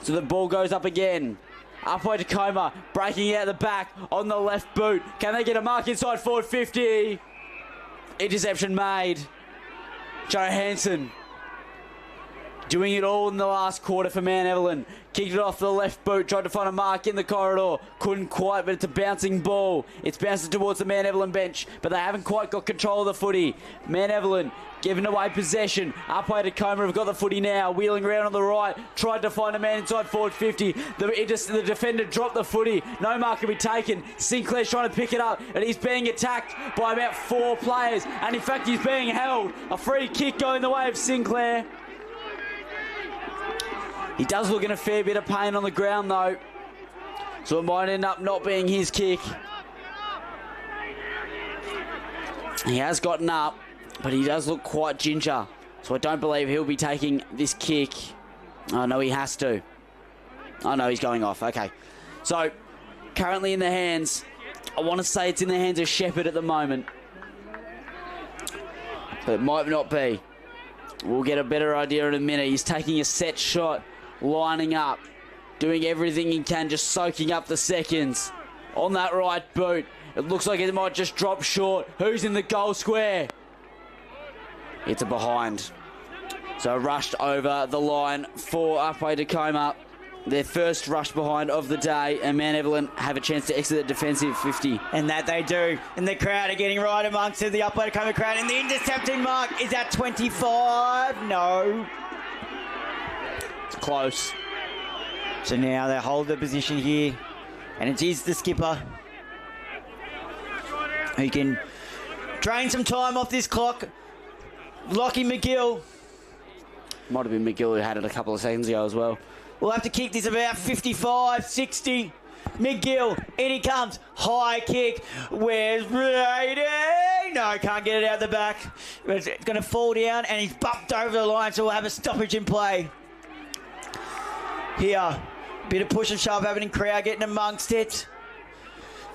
So the ball goes up again. Upwey Tecoma breaking out the back on the left boot. Can they get a mark inside forward 50? Interception made. Johansson doing it all in the last quarter for Mount Evelyn. Kicked it off the left boot, tried to find a mark in the corridor. Couldn't quite, but it's a bouncing ball. It's bouncing towards the Mount Evelyn bench, but they haven't quite got control of the footy. Mount Evelyn giving away possession. Upwey Tecoma have got the footy now. Wheeling around on the right. Tried to find a man inside forward 50. The defender dropped the footy. No mark can be taken. Sinclair's trying to pick it up, and he's being attacked by about 4 players. And in fact, he's being held. A free kick going the way of Sinclair. He does look in a fair bit of pain on the ground, though. So it might end up not being his kick. He has gotten up, but he does look quite ginger. So I don't believe he'll be taking this kick. Oh, no, he has to. Oh, no, he's going off. Okay. So, currently in the hands, I want to say it's in the hands of Shepherd at the moment. But it might not be. We'll get a better idea in a minute. He's taking a set shot, lining up, doing everything he can, just soaking up the seconds. On that right boot, it looks like it might just drop short. Who's in the goal square? It's a behind. So rushed over the line for Upwey Tecoma. Their first rush behind of the day, and Mount Evelyn have a chance to exit the defensive 50. And that they do. And the crowd are getting right amongst the Upwey Tecoma crowd. And the intercepting mark is at 25. No. It's close. So now they hold the position here. And it is the skipper who can drain some time off this clock. Lockie McGill. Might have been McGill who had it a couple of seconds ago as well. We'll have to kick this about 55, 60. McGill, in he comes. High kick. Where's Brady? No, can't get it out the back. It's going to fall down, and he's bumped over the line, so we'll have a stoppage in play. Here, bit of push and shove happening. Crowd getting amongst it.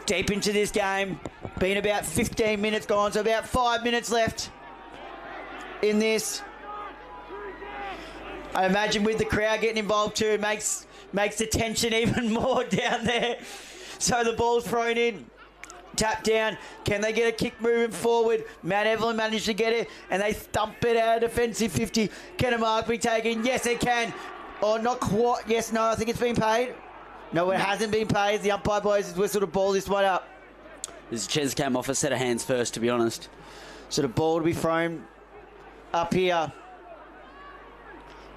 Deep into this game. Been about 15 minutes gone, so about 5 minutes left in this. I imagine with the crowd getting involved too, it makes the tension even more down there. So the ball's thrown in. Tap down. Can they get a kick moving forward? Matt Evelyn managed to get it, and they thump it out of defensive 50. Can a mark be taken? Yes, it can. Or not quite. Yes, no, I think it's been paid. No, it hasn't been paid. The umpire boys has whistled to ball this one up. This Ches came off a set of hands first, to be honest. So the ball to be thrown up here.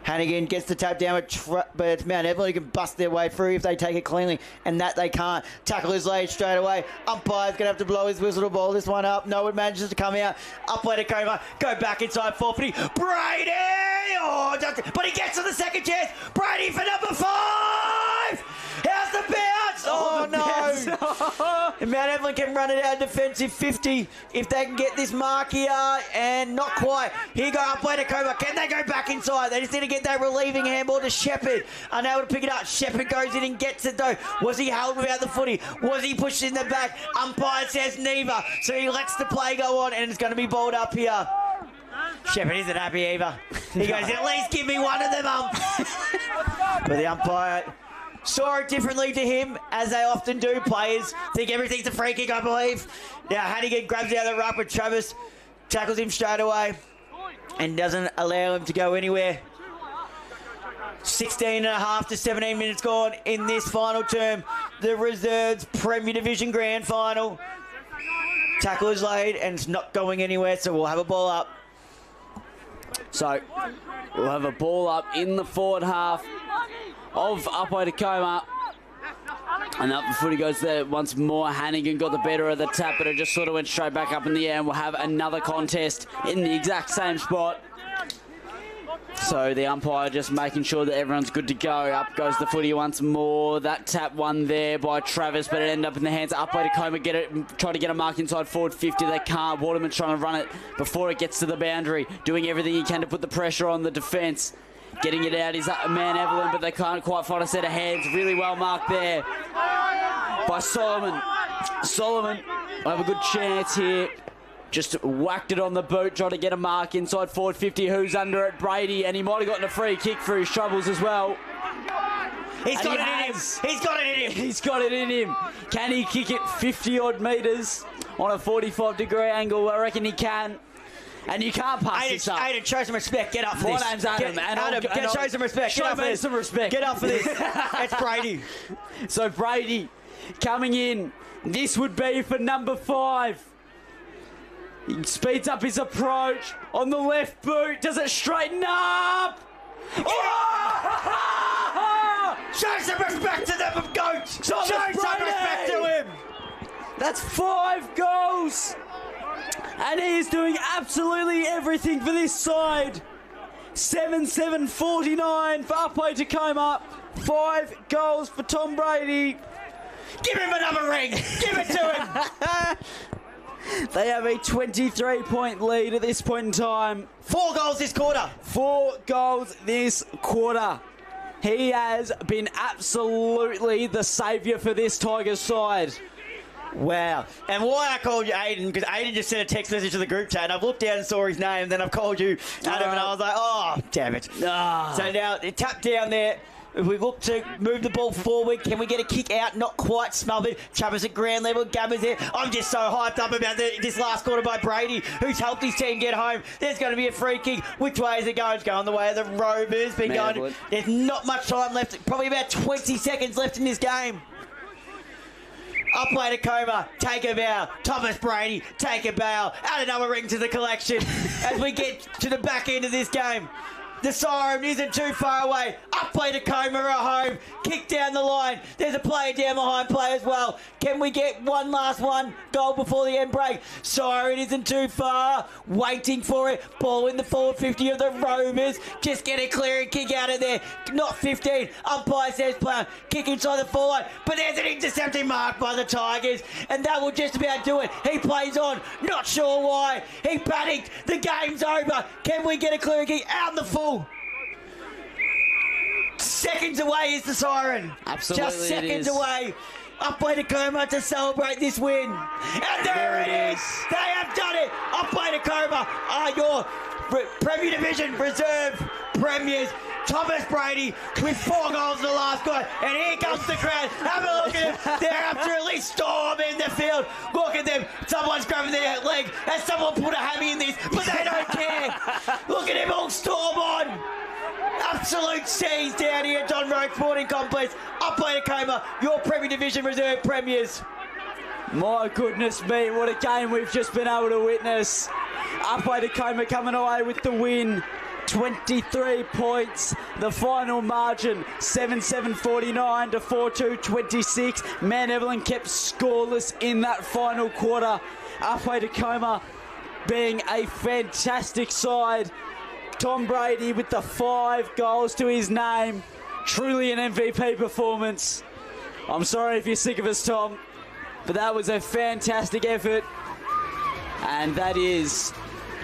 Hannigan gets the tap down, but it's Mount Evelyn who can bust their way through if they take it cleanly, and that they can't. Tackle is laid straight away. Umpire's going to have to blow his whistle to ball this one up. No one manages to come out. Upwey to Tecoma. Go back inside 450. Brady! Oh, but he gets to the second chance. Brady for number 5! How's the bounce? Oh, no. And Mount Evelyn can run it out defensive 50 if they can get this mark here, and not quite. Here go Upwey to Tecoma. Can they go back inside? They just need to get that relieving handball to Shepherd. Unable to pick it up. Shepherd goes in and gets it though. Was he held without the footy? Was he pushed in the back? Umpire says neither. So he lets the play go on, and it's going to be balled up here. Shepherd isn't happy either. He goes, at least give me one of them, But the umpire saw it differently to him, as they often do. Players think everything's a free kick, I believe. Now Hannigan grabs out of the ruck with Travis, tackles him straight away, and doesn't allow him to go anywhere. 16 and a half to 17 minutes gone in this final term. The reserves Premier Division Grand Final. Tackle is laid, and it's not going anywhere, so we'll have a ball up. So we'll have a ball up in the forward half of Upwey Tecoma. And up the footy goes there once more. Hannigan got the better of the tap, but it just sort of went straight back up in the air, and we'll have another contest in the exact same spot. So the umpire just making sure that everyone's good to go. Up goes the footy once more. That tap won there by Travis, but it ended up in the hands of Upwey Tecoma. Try to get a mark inside forward 50. They can't. Waterman's trying to run it before it gets to the boundary. Doing everything he can to put the pressure on the defence. Getting it out is man Evelyn, but they can't quite find a set of hands. Really well marked there by Solomon. Solomon will have a good chance here. Just whacked it on the boot, trying to get a mark inside forward 50. Who's under it? Brady, and he might have gotten a free kick for his troubles as well. He's got it in him. He's got it in him. He's got it in him. Can he kick it 50-odd metres on a 45-degree angle? I reckon he can. And you can't pass this up. Aiden, show some respect. Get up for this. My name's Adam. Show some respect. Show me some respect. Get up for this. It's Brady. So Brady coming in. This would be for number 5. He speeds up his approach on the left boot. Does it straighten up? Oh! Show some respect to them, Goat. Show some respect to him. That's 5 goals. And he is doing absolutely everything for this side. 7-7-49 for Upwey Tecoma. 5 goals for Tom Brady. Give him another ring. Give it to him. They have a 23-point lead at this point in time. 4 goals this quarter. 4 goals this quarter. He has been absolutely the saviour for this Tigers side. Wow. And why I called you Aiden, because Aiden just sent a text message to the group chat, and I've looked down and saw his name, and then I've called you Adam, and I was like, oh, damn it. So now, it tapped down there. If we look to move the ball forward, can we get a kick out? Not quite smothered. Travis at ground level. Gabba's there. I'm just so hyped up about this last quarter by Brady, who's helped his team get home. There's going to be a free kick. Which way is it going? It's going the way of the Rovers. There's not much time left. Probably about 20 seconds left in this game. Upwey Tecoma, take a bow. Thomas Brady, take a bow. Add another ring to the collection as we get to the back end of this game. The siren isn't too far away. Upwey Tecoma are home. Kick down the line. There's a player down behind play as well. Can we get one last goal before the end break? Siren isn't too far. Waiting for it. Ball in the forward 50 of the Rovers. Just get a clear and kick out of there. Not 15. Umpire says play. Kick inside the full line. But there's an intercepting mark by the Tigers. And that will just about do it. He plays on. Not sure why. He panicked. The game's over. Can we get a clear and kick out in the full? Seconds away is the siren. Absolutely, just seconds away. Upwey Tecoma to celebrate this win. And there it is. They have done it. Upwey Tecoma are your Premier Division reserve premiers. Thomas Brady with 4 goals in the last quarter. And here comes the crowd. Have a look at them. They're absolutely storming the field. Look at them. Someone's grabbing their leg. And someone put a hammy in this, but they don't care. Look at them all storm on. Absolute seas down here at Don Road Sporting Complex. Upwey Tecoma, your Premier Division reserve premiers. My goodness me, what a game we've just been able to witness. Upwey Tecoma coming away with the win. 23 points. The final margin 7-7-49 to 4-2-26. Man, Evelyn kept scoreless in that final quarter. Upwey Tecoma being a fantastic side. Tom Brady with the 5 goals to his name. Truly an MVP performance. I'm sorry if you're sick of us, Tom, but that was a fantastic effort. And that is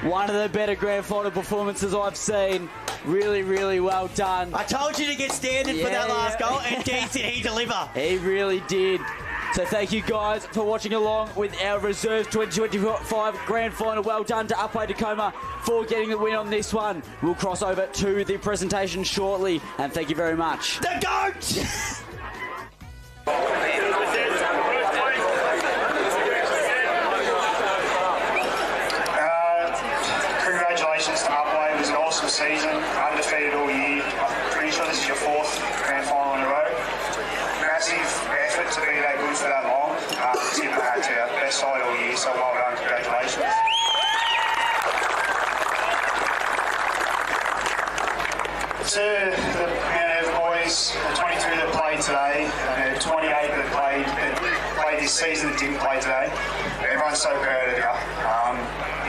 one of the better grand final performances I've seen. Really, really well done. I told you to get standard for that last goal, and did he deliver? He really did. So thank you guys for watching along with our Reserves 2025 Grand Final. Well done to Upwey Tecoma for getting the win on this one. We'll cross over to the presentation shortly, and thank you very much. The GOAT! Congratulations to Upwey. It was an awesome season, undefeated all year. I'm pretty sure this is your 4th Grand Final in a row. Massive effort to be that good for that long. Tip had to our best side all year, so well done. Congratulations. To the boys, the 22 that played today, and the 28 that played this season that didn't play today, everyone's so proud of you.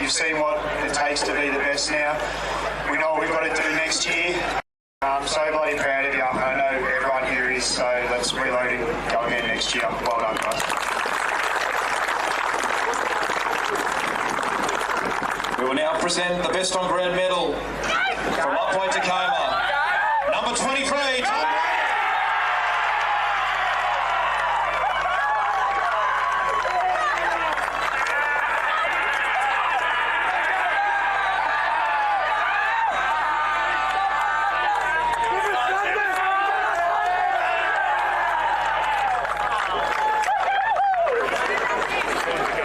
You've seen what it takes to be the best now. We know what we've got to do next year. I'm so bloody proud of you. I know everyone here is, so let's reload and go again next year. Well done, guys. We will now present the best on ground medal from Upwey Tecoma. Number 23, Tom.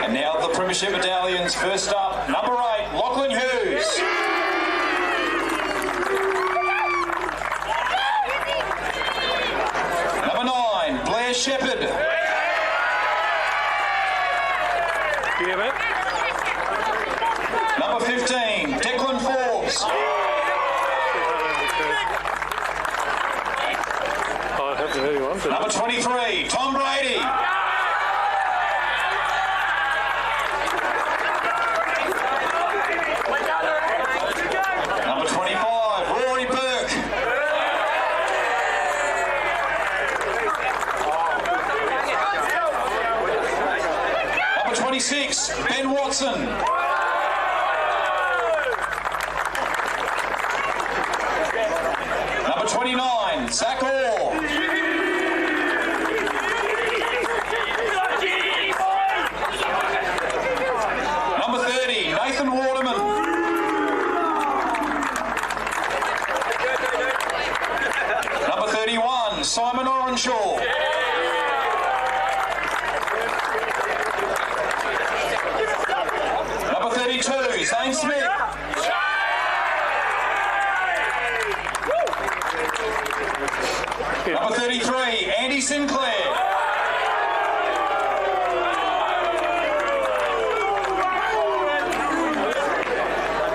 And now the Premiership medallions. First up, number 8, Lachlan Hughes. Number 9, Blair Shepherd. Number 15, Declan Forbes. Number 23, Tom Brady. Number 25, Rory Burke. Number 26, Ben Watson. Number 29, Zach Orr. Number 30, Nathan Waterman. Number 31, Simon Orenshaw. Number 32, Zane Smith. Number 33, Andy Sinclair.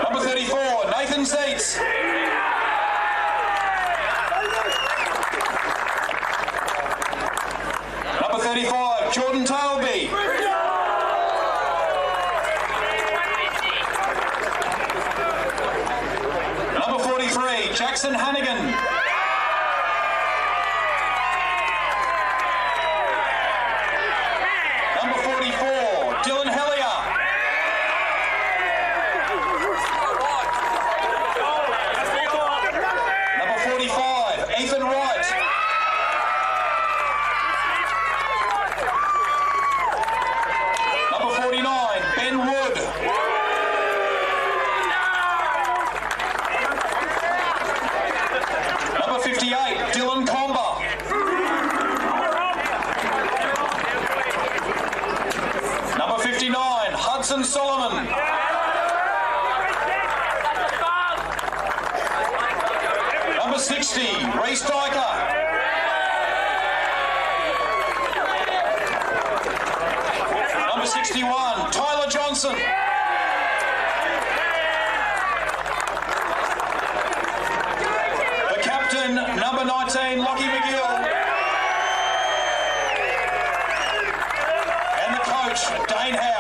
Number 34, Nathan Seitz. 45, Jordan Tailby. Number 43, Jackson Hannigan. Number 44, Dylan Hellier. Number 45, Ethan Wright. Number 49, Ben Wood. Number 58, Dylan Comber. Number 59, Hudson Solomon. Number 60, Reece Dyker. Number 61, Tyler Johnson. The captain, number 19, Lockie McGill. And the coach, Dane Howe.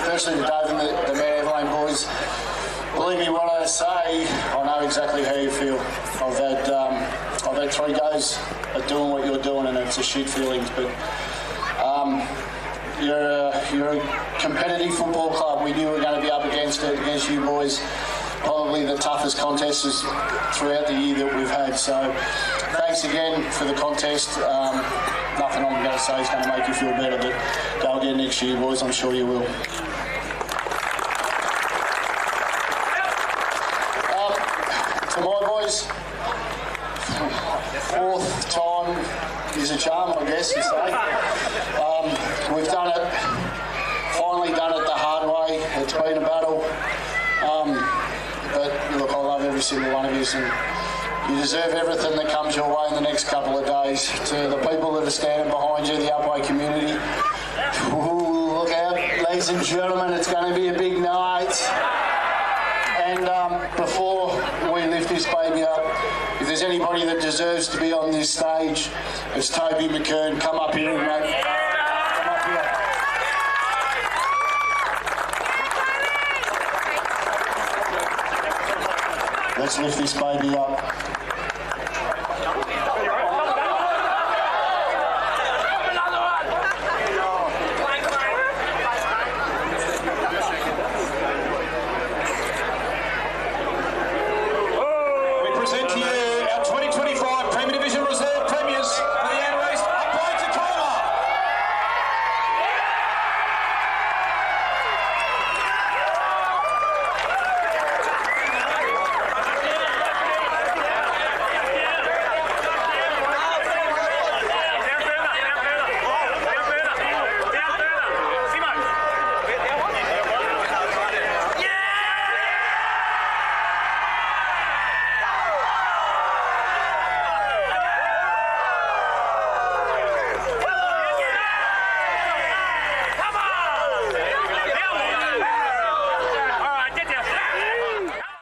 Firstly to Dave and the Mount Evelyn boys, believe me when I say I know exactly how you feel. I've had 3 goes at doing what you're doing and it's a shit feelings, but you're a competitive football club. We knew we were going to be up against you boys. Probably the toughest contest is throughout the year that we've had. So thanks again for the contest. Nothing I'm going to say is going to make you feel better, but go again next year, boys. I'm sure you will. To my boys, 4th time is a charm, I guess you say. We've done it, finally done it the hard way. It's been a battle. But look, I love every single one of you, and you deserve everything that comes your way in the next couple of days. To the people that are standing behind you, the Upwey community, ooh, look out, ladies and gentlemen, it's going to be a big night. And before we lift this baby up, if there's anybody that deserves to be on this stage, it's Toby McKern. Come up here, mate. Come up here. Let's lift this baby up. We present to you